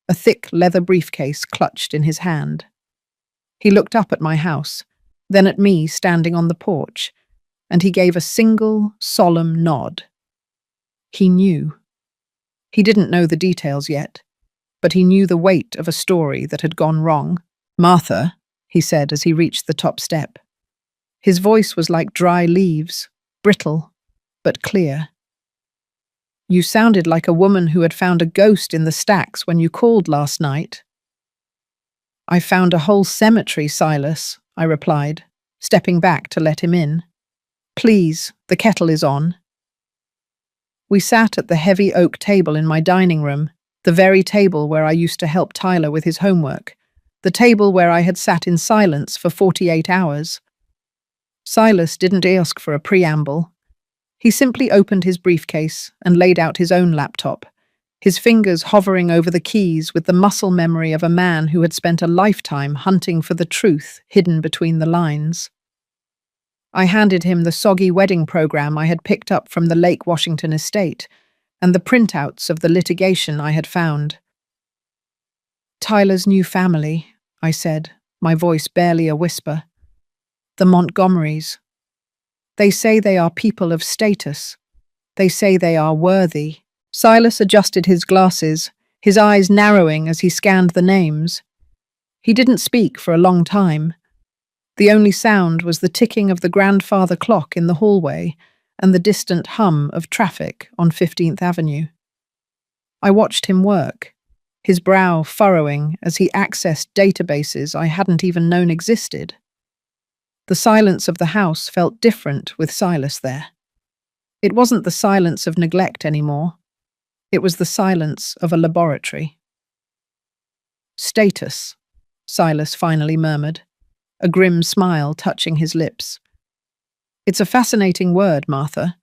a thick leather briefcase clutched in his hand. He looked up at my house, then at me standing on the porch, and he gave a single, solemn nod. He knew. He didn't know the details yet, but he knew the weight of a story that had gone wrong. "Martha," he said as he reached the top step. His voice was like dry leaves, brittle, but clear. "You sounded like a woman who had found a ghost in the stacks when you called last night." "I found a whole cemetery, Silas," I replied, stepping back to let him in. "Please, the kettle is on." We sat at the heavy oak table in my dining room, the very table where I used to help Tyler with his homework, the table where I had sat in silence for 48 hours. Silas didn't ask for a preamble. He simply opened his briefcase and laid out his own laptop, his fingers hovering over the keys with the muscle memory of a man who had spent a lifetime hunting for the truth hidden between the lines. I handed him the soggy wedding program I had picked up from the Lake Washington estate and the printouts of the litigation I had found. "Tyler's new family," I said, my voice barely a whisper. "The Montgomerys. They say they are people of status. They say they are worthy." Silas adjusted his glasses, his eyes narrowing as he scanned the names. He didn't speak for a long time. The only sound was the ticking of the grandfather clock in the hallway and the distant hum of traffic on 15th Avenue. I watched him work, his brow furrowing as he accessed databases I hadn't even known existed. The silence of the house felt different with Silas there. It wasn't the silence of neglect anymore. It was the silence of a laboratory. Status, Silas finally murmured, a grim smile touching his lips. It's a fascinating word, Martha.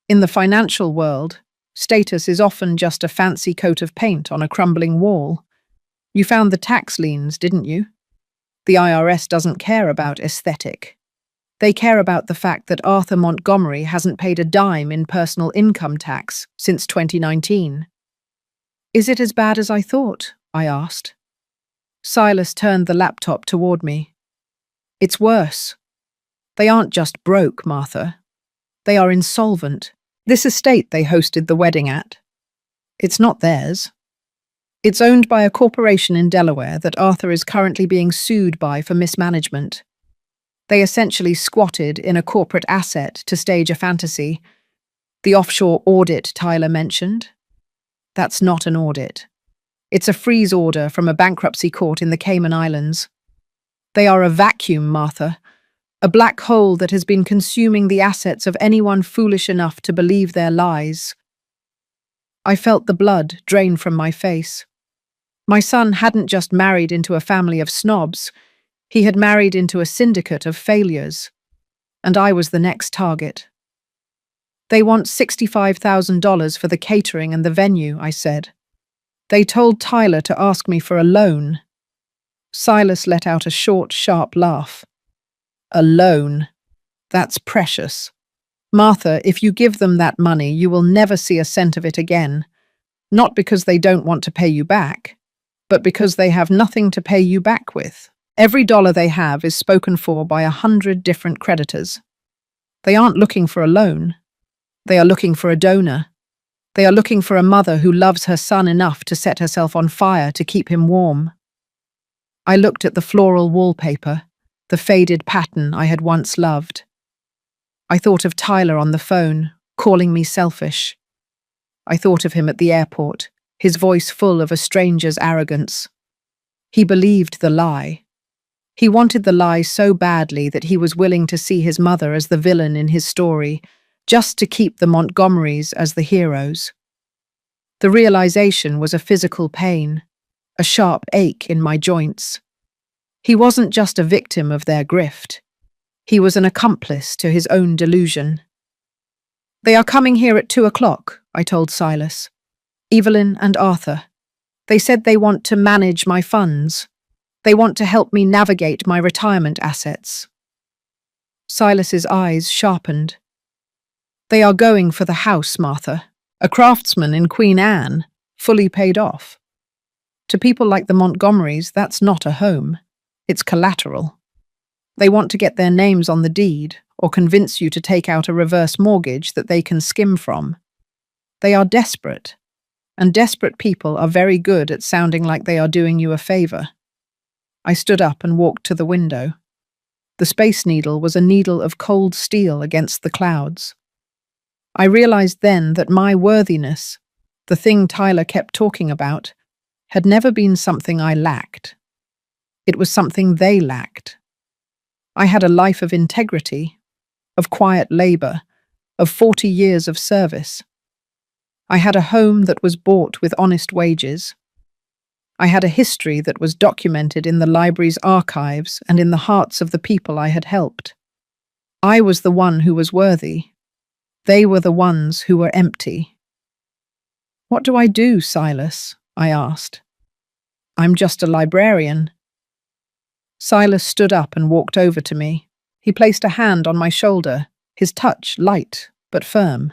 In the financial world, status is often just a fancy coat of paint on a crumbling wall. You found the tax liens, didn't you? The IRS doesn't care about aesthetic. They care about the fact that Arthur Montgomery hasn't paid a dime in personal income tax since 2019. Is it as bad as I thought? I asked. Silas turned the laptop toward me. It's worse. They aren't just broke, Martha. They are insolvent. This estate they hosted the wedding at, it's not theirs. It's owned by a corporation in Delaware that Arthur is currently being sued by for mismanagement. They essentially squatted in a corporate asset to stage a fantasy. The offshore audit Tyler mentioned? That's not an audit. It's a freeze order from a bankruptcy court in the Cayman Islands. They are a vacuum, Martha. A black hole that has been consuming the assets of anyone foolish enough to believe their lies. I felt the blood drain from my face. My son hadn't just married into a family of snobs, he had married into a syndicate of failures, and I was the next target. They want $65,000 for the catering and the venue, I said. They told Tyler to ask me for a loan. Silas let out a short, sharp laugh. A loan. That's precious. Martha, if you give them that money, you will never see a cent of it again. Not because they don't want to pay you back, but because they have nothing to pay you back with. Every dollar they have is spoken for by 100 different creditors. They aren't looking for a loan. They are looking for a donor. They are looking for a mother who loves her son enough to set herself on fire to keep him warm. I looked at the floral wallpaper, the faded pattern I had once loved. I thought of Tyler on the phone, calling me selfish. I thought of him at the airport, his voice full of a stranger's arrogance. He believed the lie. He wanted the lie so badly that he was willing to see his mother as the villain in his story, just to keep the Montgomerys as the heroes. The realization was a physical pain, a sharp ache in my joints. He wasn't just a victim of their grift. He was an accomplice to his own delusion. They are coming here at 2:00, I told Silas. Evelyn and Arthur. They said they want to manage my funds. They want to help me navigate my retirement assets. Silas's eyes sharpened. They are going for the house, Martha. A craftsman in Queen Anne, fully paid off. To people like the Montgomerys, that's not a home. It's collateral. They want to get their names on the deed or convince you to take out a reverse mortgage that they can skim from. They are desperate, and desperate people are very good at sounding like they are doing you a favor. I stood up and walked to the window. The Space Needle was a needle of cold steel against the clouds. I realized then that my worthiness, the thing Tyler kept talking about, had never been something I lacked. It was something they lacked. I had a life of integrity, of quiet labor, of 40 years of service. I had a home that was bought with honest wages. I had a history that was documented in the library's archives and in the hearts of the people I had helped. I was the one who was worthy. They were the ones who were empty. What do I do, Silas? I asked. I'm just a librarian. Silas stood up and walked over to me. He placed a hand on my shoulder, his touch light but firm.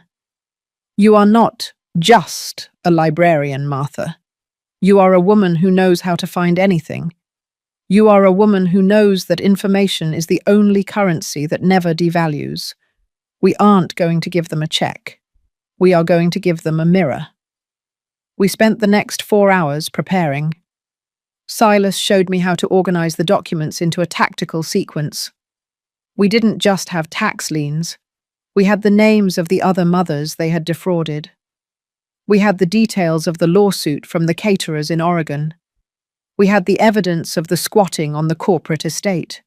You are not just a librarian, Martha. You are a woman who knows how to find anything. You are a woman who knows that information is the only currency that never devalues. We aren't going to give them a check. We are going to give them a mirror. We spent the next 4 hours preparing. Silas showed me how to organize the documents into a tactical sequence. We didn't just have tax liens. We had the names of the other mothers they had defrauded. We had the details of the lawsuit from the caterers in Oregon. We had the evidence of the squatting on the corporate estate.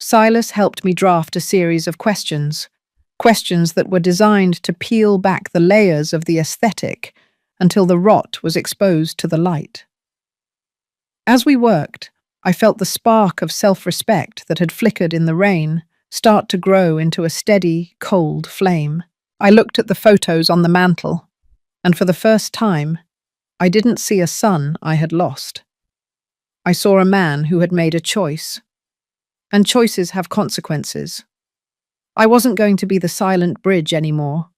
Silas helped me draft a series of questions, questions that were designed to peel back the layers of the aesthetic until the rot was exposed to the light. As we worked, I felt the spark of self-respect that had flickered in the rain start to grow into a steady, cold flame. I looked at the photos on the mantel, and for the first time, I didn't see a son I had lost. I saw a man who had made a choice. And choices have consequences. I wasn't going to be the silent bridge anymore.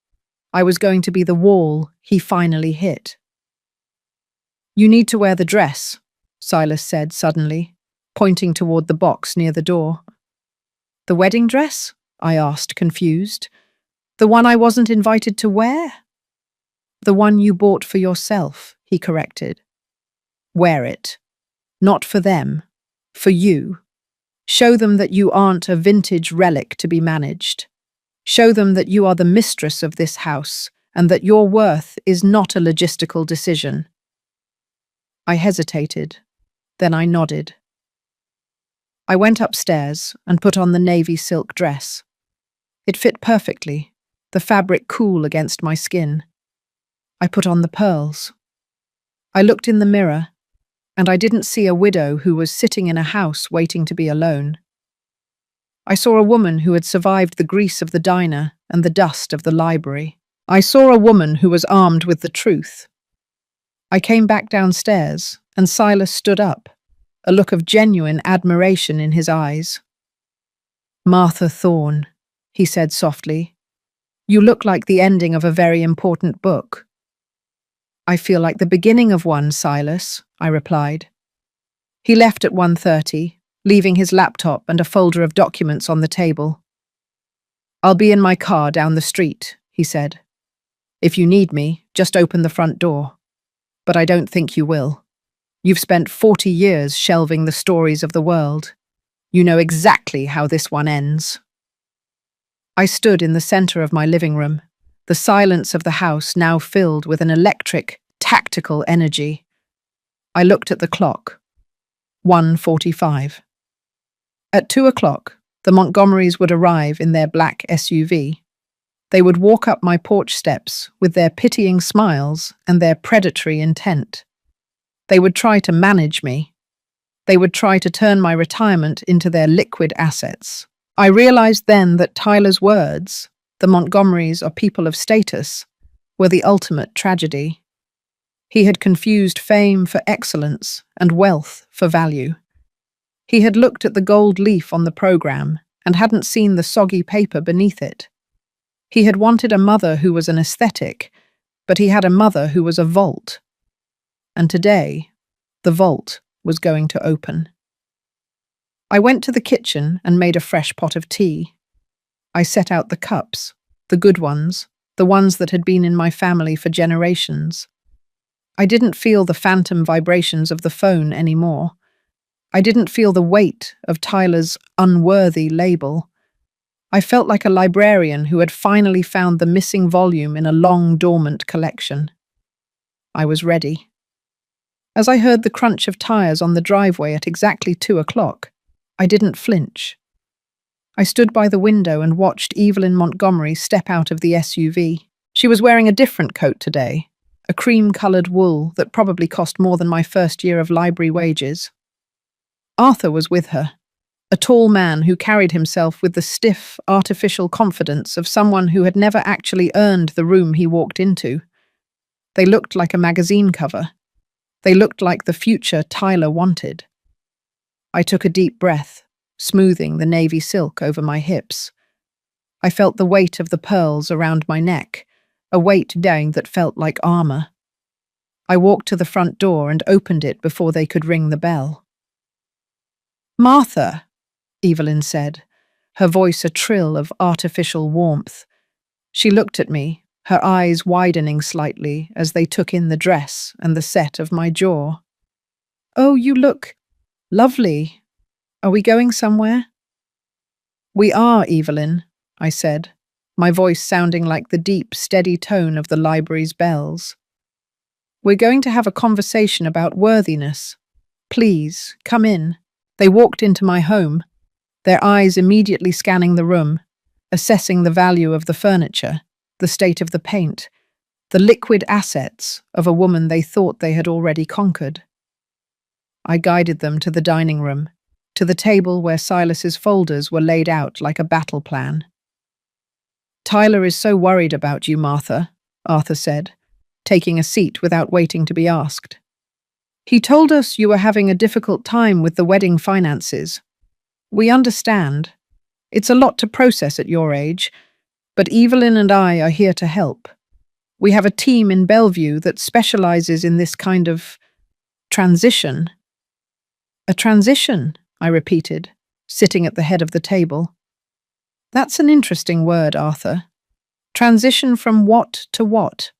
I was going to be the wall he finally hit. "You need to wear the dress," Silas said suddenly, pointing toward the box near the door. "The wedding dress?" I asked, confused. "The one I wasn't invited to wear?" "The one you bought for yourself," he corrected. "Wear it. Not for them. For you. Show them that you aren't a vintage relic to be managed. Show them that you are the mistress of this house and that your worth is not a logistical decision." I hesitated. Then I nodded. I went upstairs and put on the navy silk dress. It fit perfectly, the fabric cool against my skin. I put on the pearls. I looked in the mirror, and I didn't see a widow who was sitting in a house waiting to be alone. I saw a woman who had survived the grease of the diner and the dust of the library. I saw a woman who was armed with the truth. I came back downstairs, and Silas stood up, a look of genuine admiration in his eyes. "Martha Thorne," he said softly, "you look like the ending of a very important book." "I feel like the beginning of one, Silas," I replied. He left at 1:30, leaving his laptop and a folder of documents on the table. "I'll be in my car down the street," he said. "If you need me, just open the front door. But I don't think you will. You've spent 40 years shelving the stories of the world. You know exactly how this one ends." I stood in the center of my living room, the silence of the house now filled with an electric, tactical energy. I looked at the clock. 1:45. At 2 o'clock, the Montgomerys would arrive in their black SUV. They would walk up my porch steps with their pitying smiles and their predatory intent. They would try to manage me. They would try to turn my retirement into their liquid assets. I realized then that Tyler's words, "The Montgomerys are people of status," were the ultimate tragedy. He had confused fame for excellence and wealth for value. He had looked at the gold leaf on the program and hadn't seen the soggy paper beneath it. He had wanted a mother who was an aesthetic, but he had a mother who was a vault. And today, the vault was going to open. I went to the kitchen and made a fresh pot of tea. I set out the cups, the good ones, the ones that had been in my family for generations. I didn't feel the phantom vibrations of the phone anymore. I didn't feel the weight of Tyler's unworthy label. I felt like a librarian who had finally found the missing volume in a long dormant collection. I was ready. As I heard the crunch of tires on the driveway at exactly 2 o'clock, I didn't flinch. I stood by the window and watched Evelyn Montgomery step out of the SUV. She was wearing a different coat today, a cream-coloured wool that probably cost more than my first year of library wages. Arthur was with her, a tall man who carried himself with the stiff, artificial confidence of someone who had never actually earned the room he walked into. They looked like a magazine cover. They looked like the future Tyler wanted. I took a deep breath, smoothing the navy silk over my hips. I felt the weight of the pearls around my neck, a weight down that felt like armor. I walked to the front door and opened it before they could ring the bell. "Martha," Evelyn said, her voice a trill of artificial warmth. She looked at me, her eyes widening slightly as they took in the dress and the set of my jaw. "Oh, you look lovely. Are we going somewhere?" "We are, Evelyn," I said, my voice sounding like the deep, steady tone of the library's bells. "We're going to have a conversation about worthiness. Please, come in." They walked into my home. their eyes immediately scanning the room, assessing the value of the furniture, the state of the paint, the liquid assets of a woman they thought they had already conquered. I guided them to the dining room, to the table where Silas's folders were laid out like a battle plan. "Tyler is so worried about you, Martha," Arthur said, taking a seat without waiting to be asked. "He told us you were having a difficult time with the wedding finances. We understand. It's a lot to process at your age, but Evelyn and I are here to help. We have a team in Bellevue that specializes in this kind of transition." "A transition," I repeated, sitting at the head of the table. "That's an interesting word, Arthur. Transition from what to what?"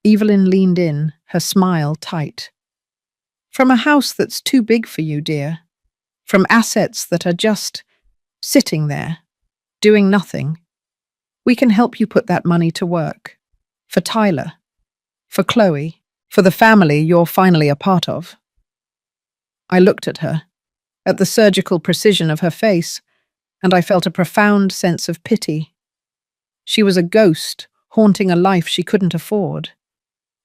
Evelyn leaned in, her smile tight. "From a house that's too big for you, dear. From assets that are just sitting there, doing nothing. We can help you put that money to work. For Tyler, for Chloe, for the family you're finally a part of." I looked at her, at the surgical precision of her face, and I felt a profound sense of pity. She was a ghost, haunting a life she couldn't afford.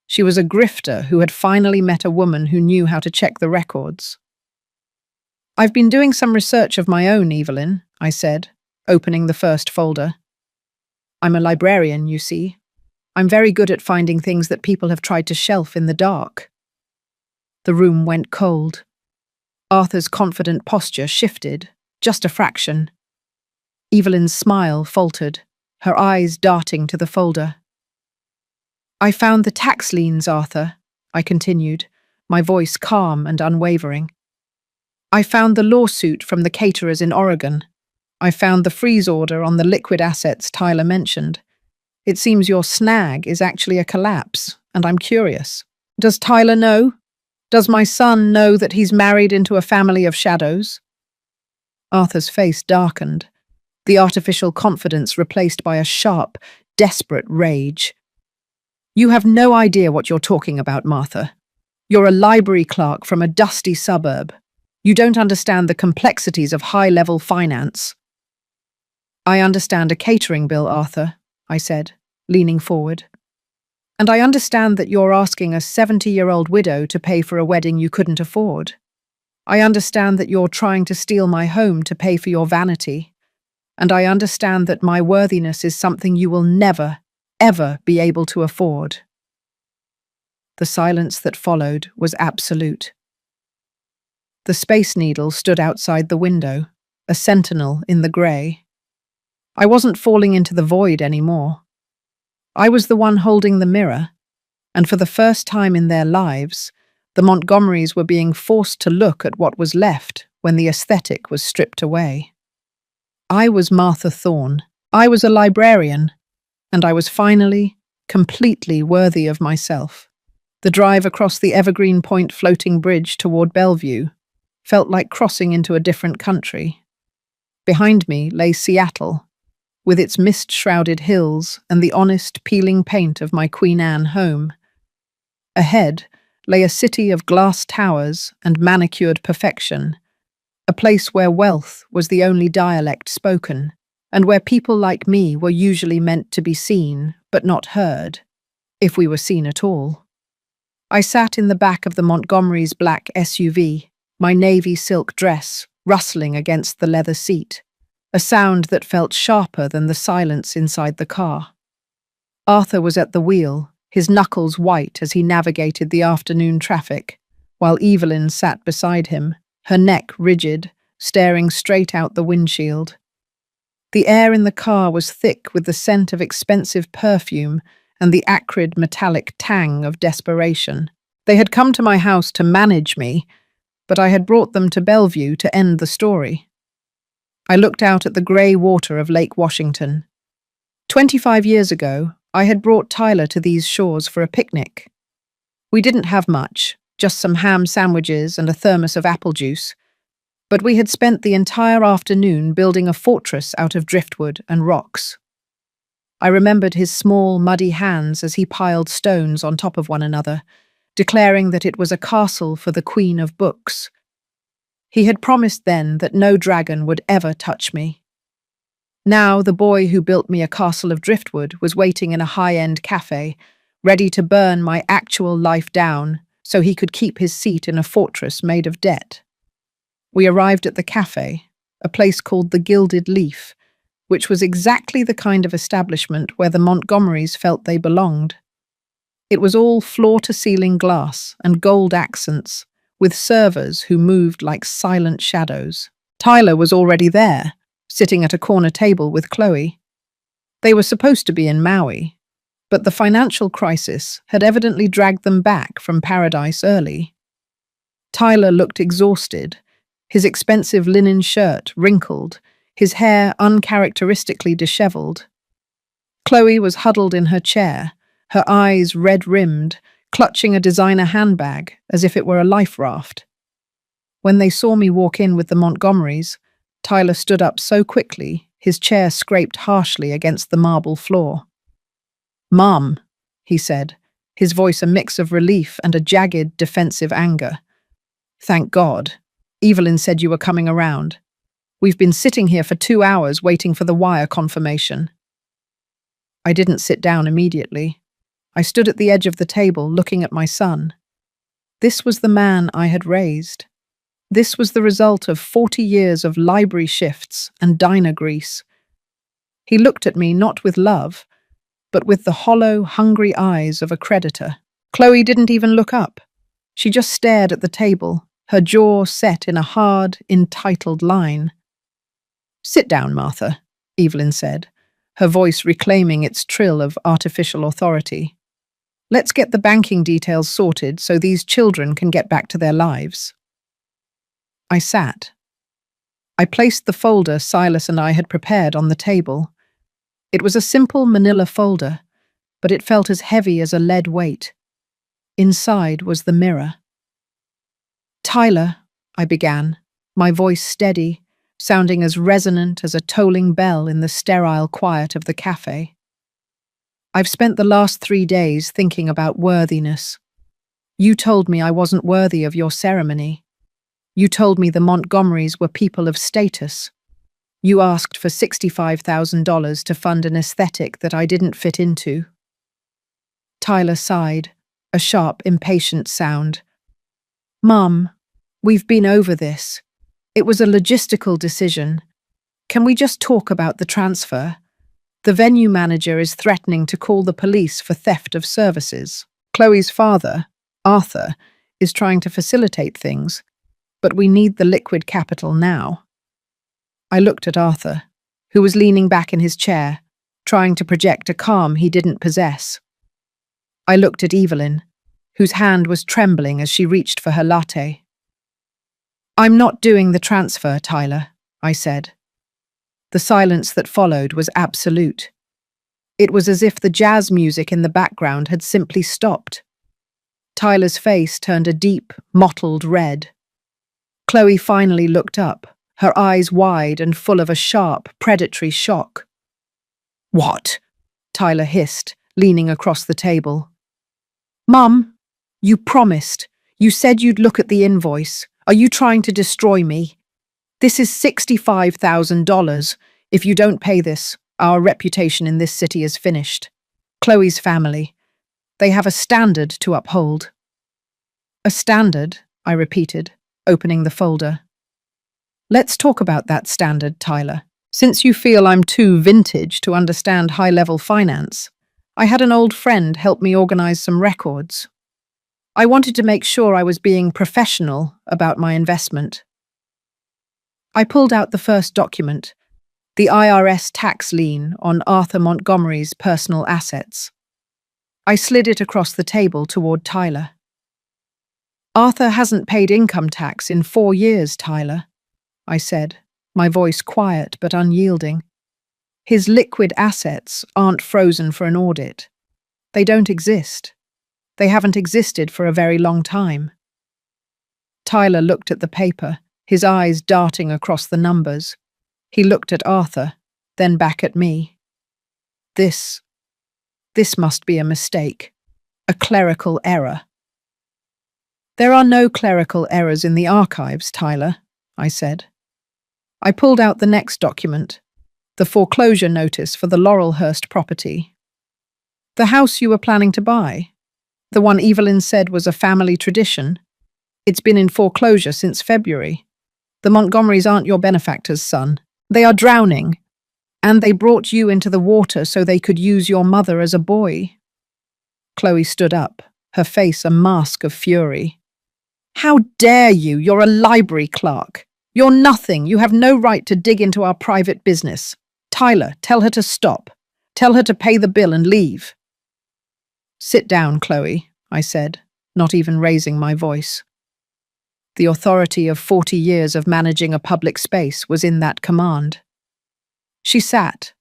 She was a grifter who had finally met a woman who knew how to check the records. "I've been doing some research of my own, Evelyn," I said, opening the first folder. "I'm a librarian, you see. I'm very good at finding things that people have tried to shelf in the dark." The room went cold. Arthur's confident posture shifted, just a fraction. Evelyn's smile faltered, her eyes darting to the folder. "I found the tax liens, Arthur," I continued, my voice calm and unwavering. "I found the lawsuit from the caterers in Oregon. I found the freeze order on the liquid assets Tyler mentioned. It seems your snag is actually a collapse, and I'm curious. Does Tyler know? Does my son know that he's married into a family of shadows?" Arthur's face darkened, the artificial confidence replaced by a sharp, desperate rage. "You have no idea what you're talking about, Martha. You're a library clerk from a dusty suburb. You don't understand the complexities of high-level finance." "I understand a catering bill, Arthur," I said, leaning forward. "And I understand that you're asking a 70-year-old widow to pay for a wedding you couldn't afford. I understand that you're trying to steal my home to pay for your vanity. And I understand that my worthiness is something you will never, ever be able to afford." The silence that followed was absolute. The Space Needle stood outside the window, a sentinel in the grey. I wasn't falling into the void anymore. I was the one holding the mirror, and for the first time in their lives, the Montgomerys were being forced to look at what was left when the aesthetic was stripped away. I was Martha Thorne. I was a librarian, and I was finally, completely worthy of myself. The drive across the Evergreen Point floating bridge toward Bellevue felt like crossing into a different country. Behind me lay Seattle, with its mist-shrouded hills and the honest, peeling paint of my Queen Anne home. Ahead lay a city of glass towers and manicured perfection, a place where wealth was the only dialect spoken, and where people like me were usually meant to be seen, but not heard, if we were seen at all. I sat in the back of the Montgomery's black SUV, my navy silk dress rustling against the leather seat, a sound that felt sharper than the silence inside the car. Arthur was at the wheel, his knuckles white as he navigated the afternoon traffic, while Evelyn sat beside him, her neck rigid, staring straight out the windshield. The air in the car was thick with the scent of expensive perfume and the acrid metallic tang of desperation. They had come to my house to manage me, but I had brought them to Bellevue to end the story. I looked out at the grey water of Lake Washington. 25 years ago, I had brought Tyler to these shores for a picnic. We didn't have much, just some ham sandwiches and a thermos of apple juice, but we had spent the entire afternoon building a fortress out of driftwood and rocks. I remembered his small, muddy hands as he piled stones on top of one another, declaring that it was a castle for the Queen of Books. He had promised then that no dragon would ever touch me. Now the boy who built me a castle of driftwood was waiting in a high-end cafe, ready to burn my actual life down so he could keep his seat in a fortress made of debt. We arrived at the cafe, a place called the Gilded Leaf, which was exactly the kind of establishment where the Montgomerys felt they belonged. It was all floor-to-ceiling glass and gold accents, with servers who moved like silent shadows. Tyler was already there, sitting at a corner table with Chloe. They were supposed to be in Maui, but the financial crisis had evidently dragged them back from paradise early. Tyler looked exhausted, his expensive linen shirt wrinkled, his hair uncharacteristically disheveled. Chloe was huddled in her chair, her eyes red-rimmed, clutching a designer handbag as if it were a life raft. When they saw me walk in with the Montgomerys, Tyler stood up so quickly, his chair scraped harshly against the marble floor. "Mom," he said, his voice a mix of relief and a jagged, defensive anger. "Thank God. Evelyn said you were coming around. We've been sitting here for 2 hours waiting for the wire confirmation." I didn't sit down immediately. I stood at the edge of the table looking at my son. This was the man I had raised. This was the result of 40 years of library shifts and diner grease. He looked at me not with love, but with the hollow, hungry eyes of a creditor. Chloe didn't even look up. She just stared at the table, her jaw set in a hard, entitled line. "Sit down, Martha," Evelyn said, her voice reclaiming its trill of artificial authority. "Let's get the banking details sorted so these children can get back to their lives." I sat. I placed the folder Silas and I had prepared on the table. It was a simple manila folder, but it felt as heavy as a lead weight. Inside was the mirror. "Tyler," I began, my voice steady, sounding as resonant as a tolling bell in the sterile quiet of the cafe. "I've spent the last 3 days thinking about worthiness. You told me I wasn't worthy of your ceremony. You told me the Montgomerys were people of status. You asked for $65,000 to fund an aesthetic that I didn't fit into." Tyler sighed, a sharp, impatient sound. "Mum, we've been over this. It was a logistical decision. Can we just talk about the transfer? The venue manager is threatening to call the police for theft of services. Chloe's father, Arthur, is trying to facilitate things, but we need the liquid capital now." I looked at Arthur, who was leaning back in his chair, trying to project a calm he didn't possess. I looked at Evelyn, whose hand was trembling as she reached for her latte. "I'm not doing the transfer, Tyler," I said. The silence that followed was absolute. It was as if the jazz music in the background had simply stopped. Tyler's face turned a deep, mottled red. Chloe finally looked up, her eyes wide and full of a sharp, predatory shock. "What?" Tyler hissed, leaning across the table. "Mum, you promised. You said you'd look at the invoice. Are you trying to destroy me? This is $65,000. If you don't pay this, our reputation in this city is finished. Chloe's family. They have a standard to uphold." "A standard," I repeated, opening the folder. "Let's talk about that standard, Tyler. Since you feel I'm too vintage to understand high-level finance, I had an old friend help me organize some records. I wanted to make sure I was being professional about my investment." I pulled out the first document, the IRS tax lien on Arthur Montgomery's personal assets. I slid it across the table toward Tyler. "Arthur hasn't paid income tax in 4 years, Tyler," I said, my voice quiet but unyielding. "His liquid assets aren't frozen for an audit. They don't exist. They haven't existed for a very long time." Tyler looked at the paper, his eyes darting across the numbers. He looked at Arthur, then back at me. This must be a mistake, a clerical error." "There are no clerical errors in the archives, Tyler," I said. I pulled out the next document, the foreclosure notice for the Laurelhurst property. The house you were planning to buy, the one Evelyn said was a family tradition. It's been in foreclosure since February. The Montgomerys aren't your benefactors, son. They are drowning. And they brought you into the water so they could use your mother as a buoy. Chloe stood up, her face a mask of fury. How dare you? You're a library clerk. You're nothing. You have no right to dig into our private business. Tyler, tell her to stop. Tell her to pay the bill and leave. Sit down, Chloe, I said, not even raising my voice. The authority of 40 years of managing a public space was in that command. She sat,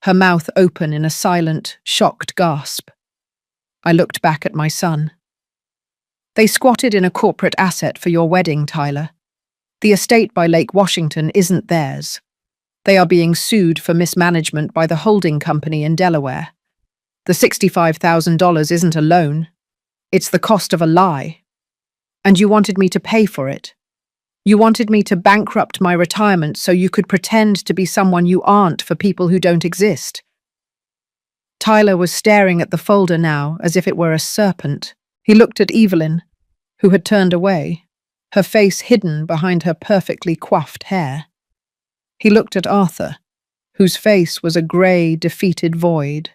her mouth open in a silent, shocked gasp. I looked back at my son. They squatted in a corporate asset for your wedding, Tyler. The estate by Lake Washington isn't theirs. They are being sued for mismanagement by the holding company in Delaware. The $65,000 isn't a loan. It's the cost of a lie. And you wanted me to pay for it. You wanted me to bankrupt my retirement so you could pretend to be someone you aren't for people who don't exist. Tyler was staring at the folder now as if it were a serpent. He looked at Evelyn, who had turned away, her face hidden behind her perfectly coiffed hair. He looked at Arthur, whose face was a grey, defeated void.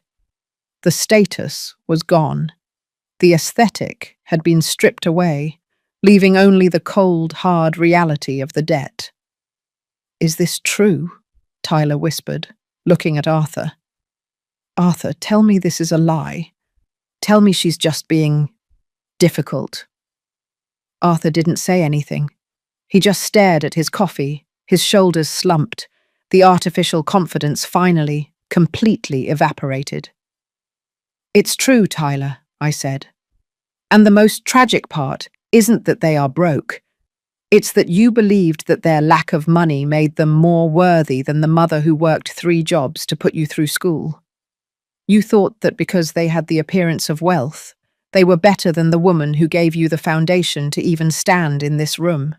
The status was gone. The aesthetic had been stripped away, leaving only the cold, hard reality of the debt. "Is this true?" Tyler whispered, looking at Arthur. "Arthur, tell me this is a lie. Tell me she's just being difficult." Arthur didn't say anything. He just stared at his coffee, his shoulders slumped, the artificial confidence finally, completely evaporated. "It's true, Tyler," I said. "And the most tragic part isn't that they are broke. It's that you believed that their lack of money made them more worthy than the mother who worked 3 jobs to put you through school. You thought that because they had the appearance of wealth, they were better than the woman who gave you the foundation to even stand in this room."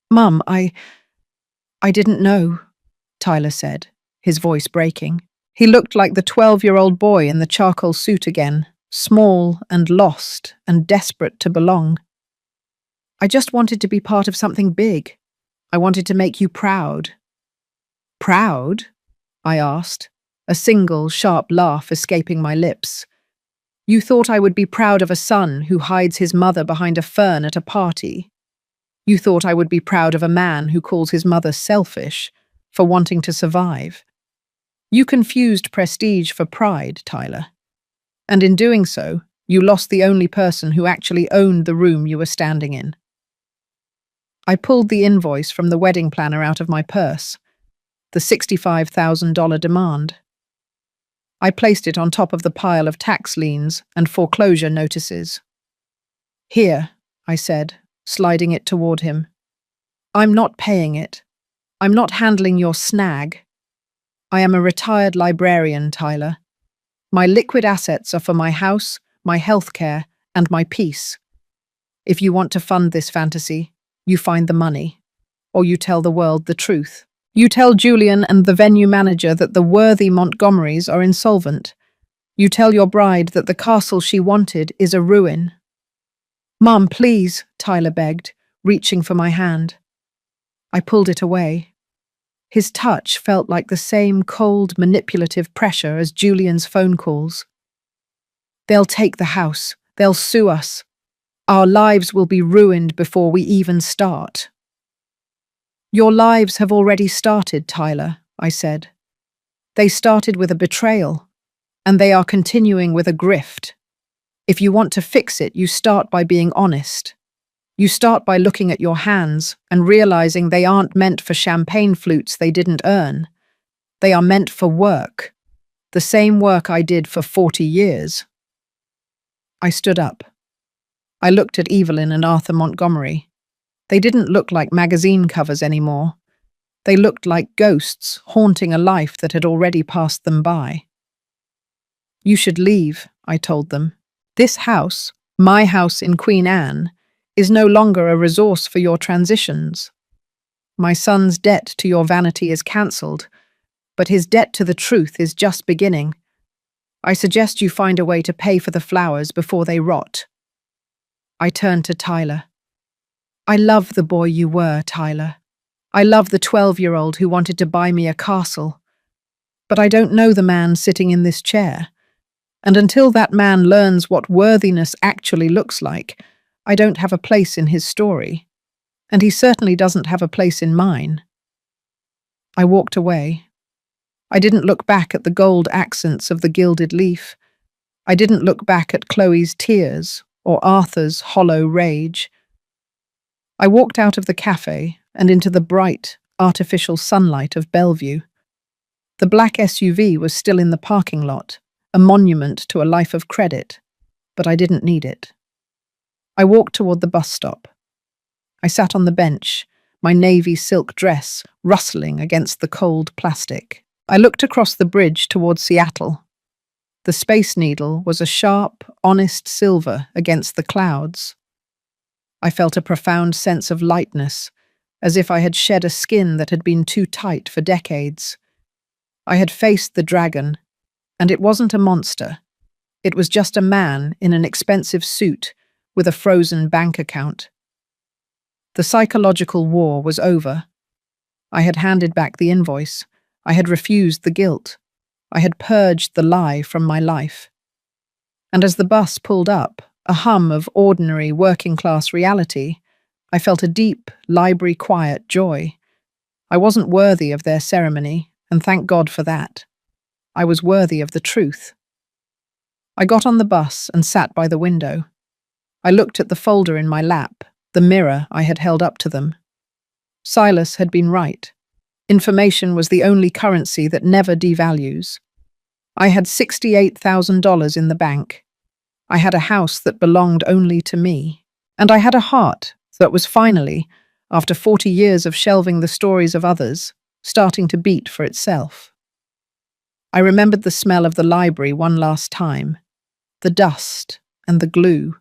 "Mum, I didn't know," Tyler said, his voice breaking. He looked like the 12-year-old boy in the charcoal suit again, small and lost and desperate to belong. "I just wanted to be part of something big. I wanted to make you proud." "Proud?" I asked, a single, sharp laugh escaping my lips. "You thought I would be proud of a son who hides his mother behind a fern at a party. You thought I would be proud of a man who calls his mother selfish for wanting to survive. You confused prestige for pride, Tyler. And in doing so, you lost the only person who actually owned the room you were standing in." I pulled the invoice from the wedding planner out of my purse, the $65,000 demand. I placed it on top of the pile of tax liens and foreclosure notices. "Here," I said, sliding it toward him. "I'm not paying it. I'm not handling your snag. I am a retired librarian, Tyler. My liquid assets are for my house, my healthcare, and my peace. If you want to fund this fantasy, you find the money, or you tell the world the truth. You tell Julian and the venue manager that the worthy Montgomerys are insolvent. You tell your bride that the castle she wanted is a ruin." "Mum, please," Tyler begged, reaching for my hand. I pulled it away. His touch felt like the same cold, manipulative pressure as Julian's phone calls. "They'll take the house. They'll sue us. Our lives will be ruined before we even start." "Your lives have already started, Tyler," I said. "They started with a betrayal, and they are continuing with a grift. If you want to fix it, you start by being honest. You start by looking at your hands and realizing they aren't meant for champagne flutes they didn't earn. They are meant for work, the same work I did for 40 years. I stood up. I looked at Evelyn and Arthur Montgomery. They didn't look like magazine covers anymore. They looked like ghosts haunting a life that had already passed them by. "You should leave," I told them. "This house, my house in Queen Anne, is no longer a resource for your transitions." My son's debt to your vanity is cancelled, but his debt to the truth is just beginning. I suggest you find a way to pay for the flowers before they rot." I turned to Tyler. "I love the boy you were, Tyler. I love the 12-year-old who wanted to buy me a castle. But I don't know the man sitting in this chair. And until that man learns what worthiness actually looks like, I don't have a place in his story. And he certainly doesn't have a place in mine." I walked away. I didn't look back at the gold accents of the gilded leaf. I didn't look back at Chloe's tears or Arthur's hollow rage. I walked out of the cafe and into the bright, artificial sunlight of Bellevue. The black SUV was still in the parking lot, a monument to a life of credit, but I didn't need it. I walked toward the bus stop. I sat on the bench, my navy silk dress rustling against the cold plastic. I looked across the bridge toward Seattle. The Space Needle was a sharp, honest silver against the clouds. I felt a profound sense of lightness, as if I had shed a skin that had been too tight for decades. I had faced the dragon, and it wasn't a monster. It was just a man in an expensive suit with a frozen bank account. The psychological war was over. I had handed back the invoice. I had refused the guilt. I had purged the lie from my life. And as the bus pulled up, a hum of ordinary working-class reality, I felt a deep, library-quiet joy. I wasn't worthy of their ceremony, and thank God for that. I was worthy of the truth. I got on the bus and sat by the window. I looked at the folder in my lap, the mirror I had held up to them. Silas had been right. Information was the only currency that never devalues. I had $68,000 in the bank. I had a house that belonged only to me. And I had a heart that was finally, after 40 years of shelving the stories of others, starting to beat for itself. I remembered the smell of the library one last time, the dust and the glue.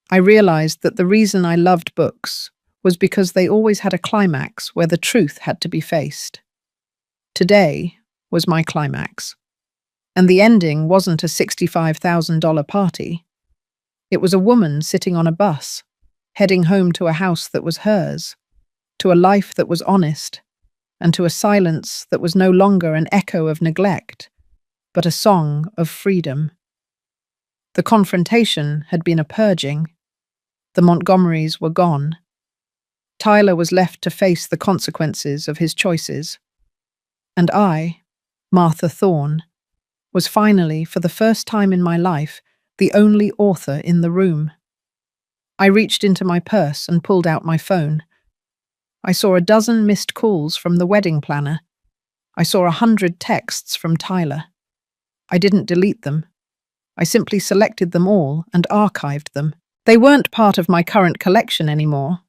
I realized that the reason I loved books was because they always had a climax where the truth had to be faced. Today was my climax. And the ending wasn't a $65,000 party. It was a woman sitting on a bus, heading home to a house that was hers, to a life that was honest, and to a silence that was no longer an echo of neglect, but a song of freedom. The confrontation had been a purging. The Montgomerys were gone. Tyler was left to face the consequences of his choices. And I, Martha Thorne, was finally, for the first time in my life, the only author in the room. I reached into my purse and pulled out my phone. I saw a dozen missed calls from the wedding planner. I saw 100 texts from Tyler. I didn't delete them. I simply selected them all and archived them. They weren't part of my current collection anymore.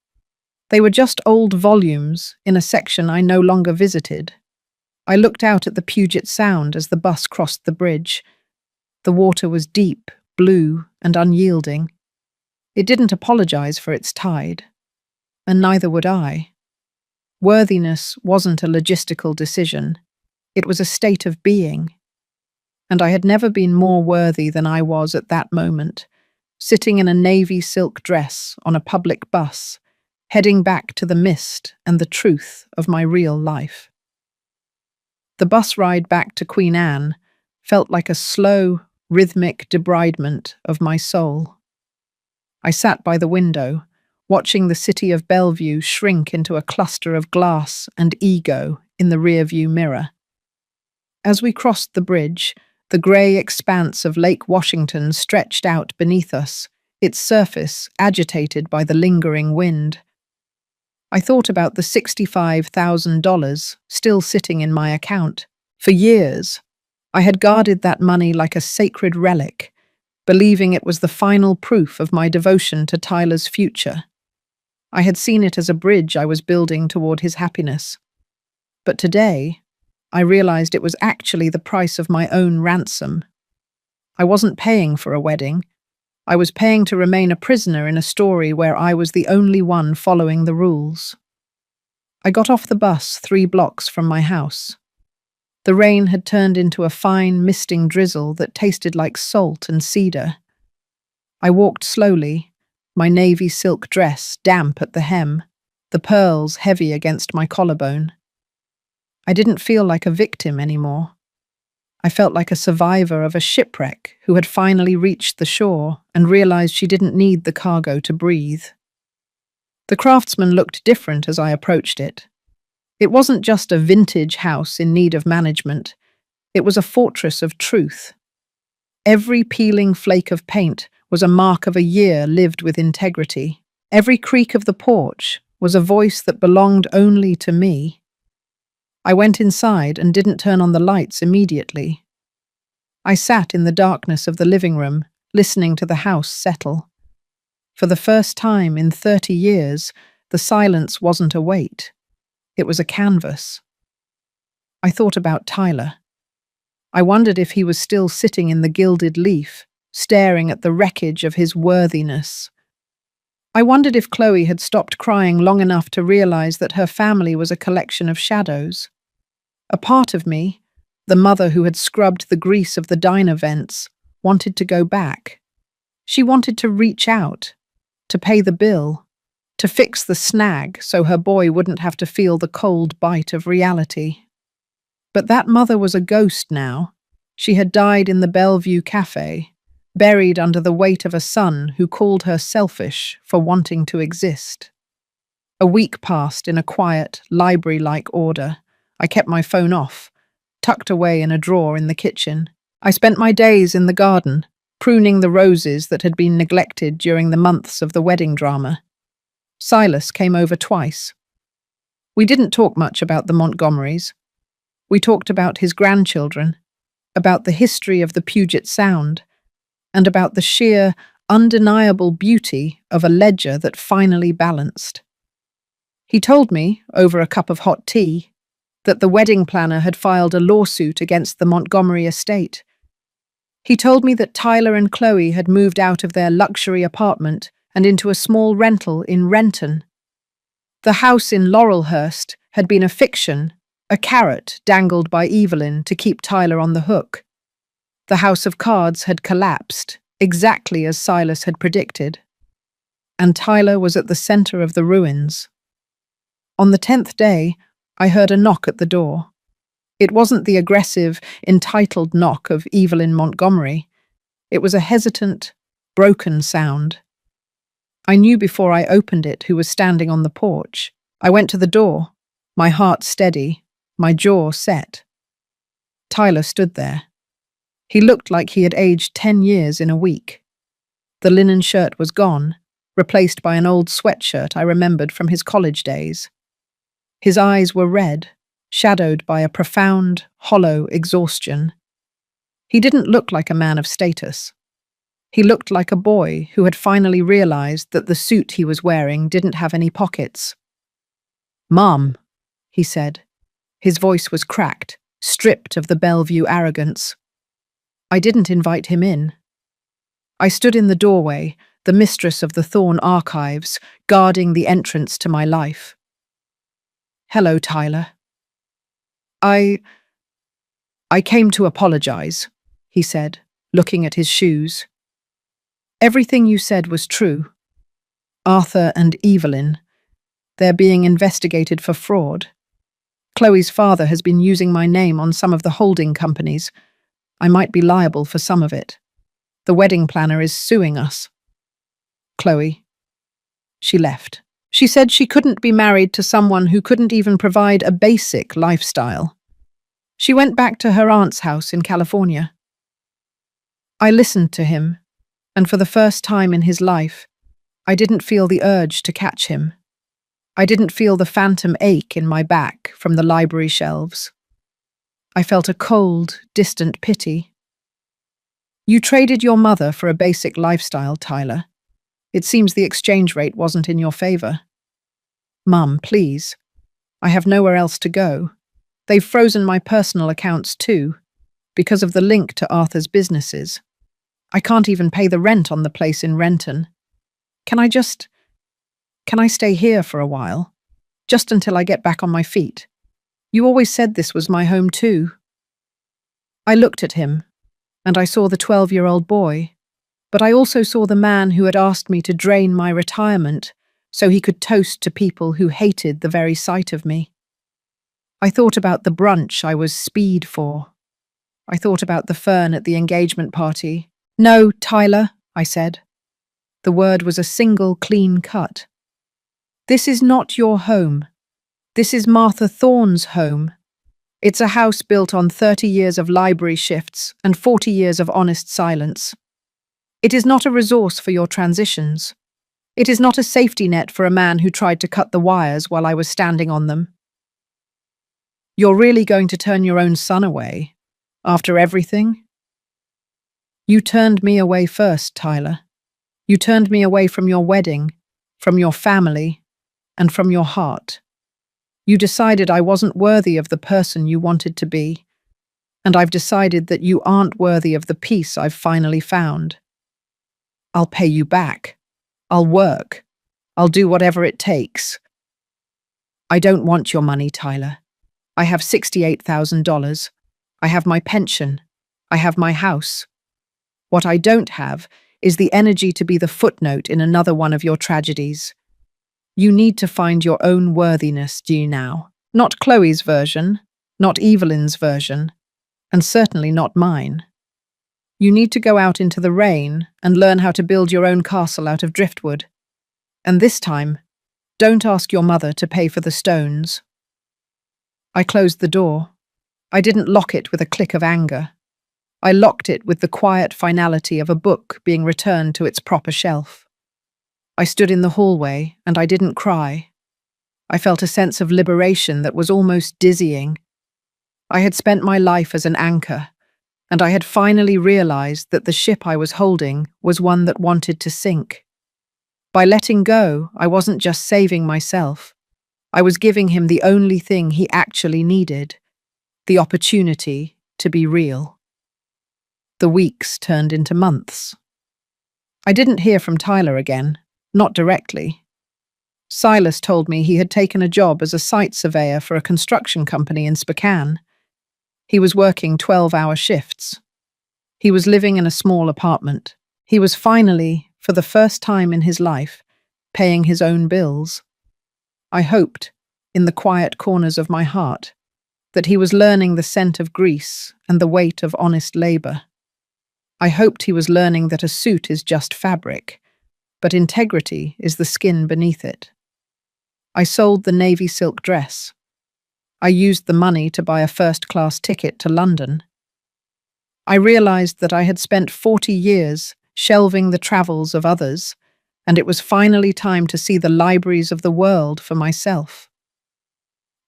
They were just old volumes in a section I no longer visited. I looked out at the Puget Sound as the bus crossed the bridge. The water was deep, blue, and unyielding. It didn't apologize for its tide, and neither would I. Worthiness wasn't a logistical decision. It was a state of being. And I had never been more worthy than I was at that moment, sitting in a navy silk dress on a public bus, heading back to the mist and the truth of my real life. The bus ride back to Queen Anne felt like a slow, rhythmic debridement of my soul. I sat by the window, watching the city of Bellevue shrink into a cluster of glass and ego in the rearview mirror. As we crossed the bridge, the grey expanse of Lake Washington stretched out beneath us, its surface agitated by the lingering wind. I thought about the $65,000 still sitting in my account. For years, I had guarded that money like a sacred relic, believing it was the final proof of my devotion to Tyler's future. I had seen it as a bridge I was building toward his happiness. But today, I realized it was actually the price of my own ransom. I wasn't paying for a wedding. I was paying to remain a prisoner in a story where I was the only one following the rules. I got off the bus 3 blocks from my house. The rain had turned into a fine, misting drizzle that tasted like salt and cedar. I walked slowly, my navy silk dress damp at the hem, the pearls heavy against my collarbone. I didn't feel like a victim anymore. I felt like a survivor of a shipwreck who had finally reached the shore and realized she didn't need the cargo to breathe. The craftsman looked different as I approached it. It wasn't just a vintage house in need of management. It was a fortress of truth. Every peeling flake of paint was a mark of a year lived with integrity. Every creak of the porch was a voice that belonged only to me. I went inside and didn't turn on the lights immediately. I sat in the darkness of the living room, listening to the house settle. For the first time in 30 years, the silence wasn't a weight. It was a canvas. I thought about Tyler. I wondered if he was still sitting in the gilded leaf, staring at the wreckage of his worthiness. I wondered if Chloe had stopped crying long enough to realize that her family was a collection of shadows. A part of me, the mother who had scrubbed the grease of the diner vents, wanted to go back. She wanted to reach out, to pay the bill, to fix the snag so her boy wouldn't have to feel the cold bite of reality. But that mother was a ghost now. She had died in the Bellevue Cafe, buried under the weight of a son who called her selfish for wanting to exist. A week passed in a quiet, library-like order. I kept my phone off, tucked away in a drawer in the kitchen. I spent my days in the garden, pruning the roses that had been neglected during the months of the wedding drama. Silas came over twice. We didn't talk much about the Montgomerys. We talked about his grandchildren, about the history of the Puget Sound, and about the sheer, undeniable beauty of a ledger that finally balanced. He told me, over a cup of hot tea, that the wedding planner had filed a lawsuit against the Montgomery estate. He told me that Tyler and Chloe had moved out of their luxury apartment and into a small rental in Renton. The house in Laurelhurst had been a fiction, a carrot dangled by Evelyn to keep Tyler on the hook. The house of cards had collapsed, exactly as Silas had predicted. And Tyler was at the center of the ruins. On the 10th day, I heard a knock at the door. It wasn't the aggressive, entitled knock of Evelyn Montgomery. It was a hesitant, broken sound. I knew before I opened it who was standing on the porch. I went to the door, my heart steady, my jaw set. Tyler stood there. He looked like he had aged 10 years in a week. The linen shirt was gone, replaced by an old sweatshirt I remembered from his college days. His eyes were red, shadowed by a profound, hollow exhaustion. He didn't look like a man of status. He looked like a boy who had finally realized that the suit he was wearing didn't have any pockets. "Mom," he said. His voice was cracked, stripped of the Bellevue arrogance. I didn't invite him in. I stood in the doorway, the mistress of the Thorn archives, guarding the entrance to my life. "Hello, Tyler." I came to apologize," he said, looking at his shoes. "Everything you said was true. Arthur and Evelyn, they're being investigated for fraud. Chloe's father has been using my name on some of the holding companies. I might be liable for some of it. The wedding planner is suing us." Chloe. She left. She said she couldn't be married to someone who couldn't even provide a basic lifestyle. She went back to her aunt's house in California. I listened to him, and for the first time in his life, I didn't feel the urge to catch him. I didn't feel the phantom ache in my back from the library shelves. I felt a cold, distant pity. "You traded your mother for a basic lifestyle, Tyler. It seems the exchange rate wasn't in your favor." "Mum, please. I have nowhere else to go. They've frozen my personal accounts too, because of the link to Arthur's businesses. I can't even pay the rent on the place in Renton. Can I stay here for a while?" just until I get back on my feet. You always said this was my home too." I looked at him, and I saw the 12-year-old boy, but I also saw the man who had asked me to drain my retirement so he could toast to people who hated the very sight of me. I thought about the brunch I was speed for. I thought about the fern at the engagement party. "No, Tyler," I said. The word was a single clean cut. "This is not your home. This is Martha Thorne's home. It's a house built on 30 years of library shifts and 40 years of honest silence. It is not a resource for your transitions. It is not a safety net for a man who tried to cut the wires while I was standing on them." "You're really going to turn your own son away? After everything?" "You turned me away first, Tyler. You turned me away from your wedding, from your family, and from your heart. You decided I wasn't worthy of the person you wanted to be, and I've decided that you aren't worthy of the peace I've finally found. I'll pay you back. I'll work. I'll do whatever it takes." "I don't want your money, Tyler. I have $68,000. I have my pension. I have my house. What I don't have is the energy to be the footnote in another one of your tragedies. You need to find your own worthiness, do you now? Not Chloe's version, not Evelyn's version, and certainly not mine. You need to go out into the rain and learn how to build your own castle out of driftwood. And this time, don't ask your mother to pay for the stones." I closed the door. I didn't lock it with a click of anger. I locked it with the quiet finality of a book being returned to its proper shelf. I stood in the hallway, and I didn't cry. I felt a sense of liberation that was almost dizzying. I had spent my life as an anchor, and I had finally realized that the ship I was holding was one that wanted to sink. By letting go, I wasn't just saving myself. I was giving him the only thing he actually needed, the opportunity to be real. The weeks turned into months. I didn't hear from Tyler again. Not directly. Silas told me he had taken a job as a site surveyor for a construction company in Spokane. He was working 12-hour shifts. He was living in a small apartment. He was finally, for the first time in his life, paying his own bills. I hoped, in the quiet corners of my heart, that he was learning the scent of grease and the weight of honest labor. I hoped he was learning that a suit is just fabric, but integrity is the skin beneath it. I sold the navy silk dress. I used the money to buy a first-class ticket to London. I realized that I had spent 40 years shelving the travels of others, and it was finally time to see the libraries of the world for myself.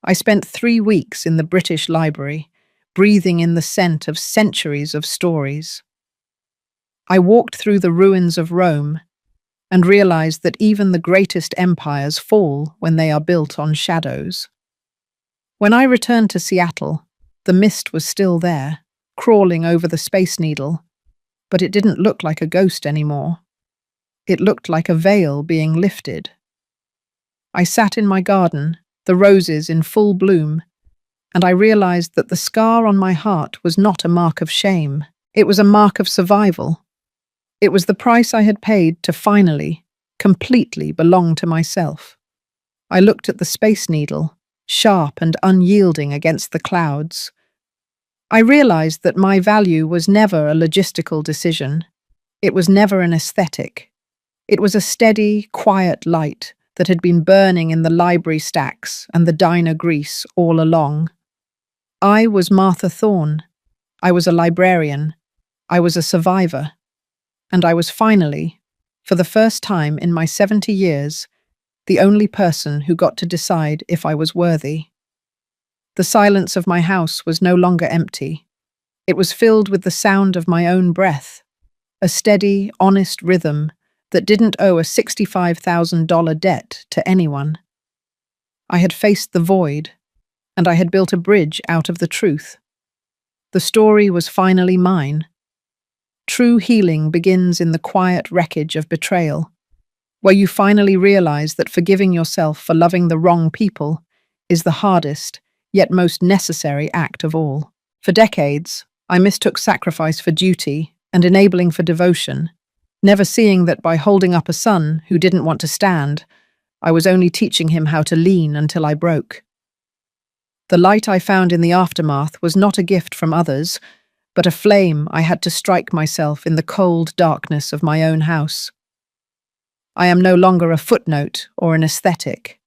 I spent 3 weeks in the British Library, breathing in the scent of centuries of stories. I walked through the ruins of Rome and realized that even the greatest empires fall when they are built on shadows. When I returned to Seattle, the mist was still there, crawling over the Space Needle, but it didn't look like a ghost anymore. It looked like a veil being lifted. I sat in my garden, the roses in full bloom, and I realized that the scar on my heart was not a mark of shame. It was a mark of survival. It was the price I had paid to finally, completely belong to myself. I looked at the Space Needle, sharp and unyielding against the clouds. I realized that my value was never a logistical decision. It was never an aesthetic. It was a steady, quiet light that had been burning in the library stacks and the diner grease all along. I was Martha Thorne. I was a librarian. I was a survivor. And I was finally, for the first time in my 70 years, the only person who got to decide if I was worthy. The silence of my house was no longer empty. It was filled with the sound of my own breath, a steady, honest rhythm that didn't owe a $65,000 debt to anyone. I had faced the void, and I had built a bridge out of the truth. The story was finally mine. True healing begins in the quiet wreckage of betrayal. where you finally realize that forgiving yourself for loving the wrong people is the hardest, yet most necessary act of all. For decades, I mistook sacrifice for duty and enabling for devotion, never seeing that by holding up a son who didn't want to stand, I was only teaching him how to lean until I broke. The light I found in the aftermath was not a gift from others, but a flame I had to strike myself in the cold darkness of my own house. I am no longer a footnote or an aesthetic.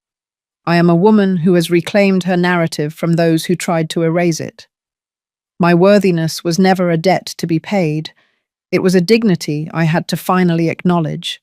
I am a woman who has reclaimed her narrative from those who tried to erase it. My worthiness was never a debt to be paid. It was a dignity I had to finally acknowledge.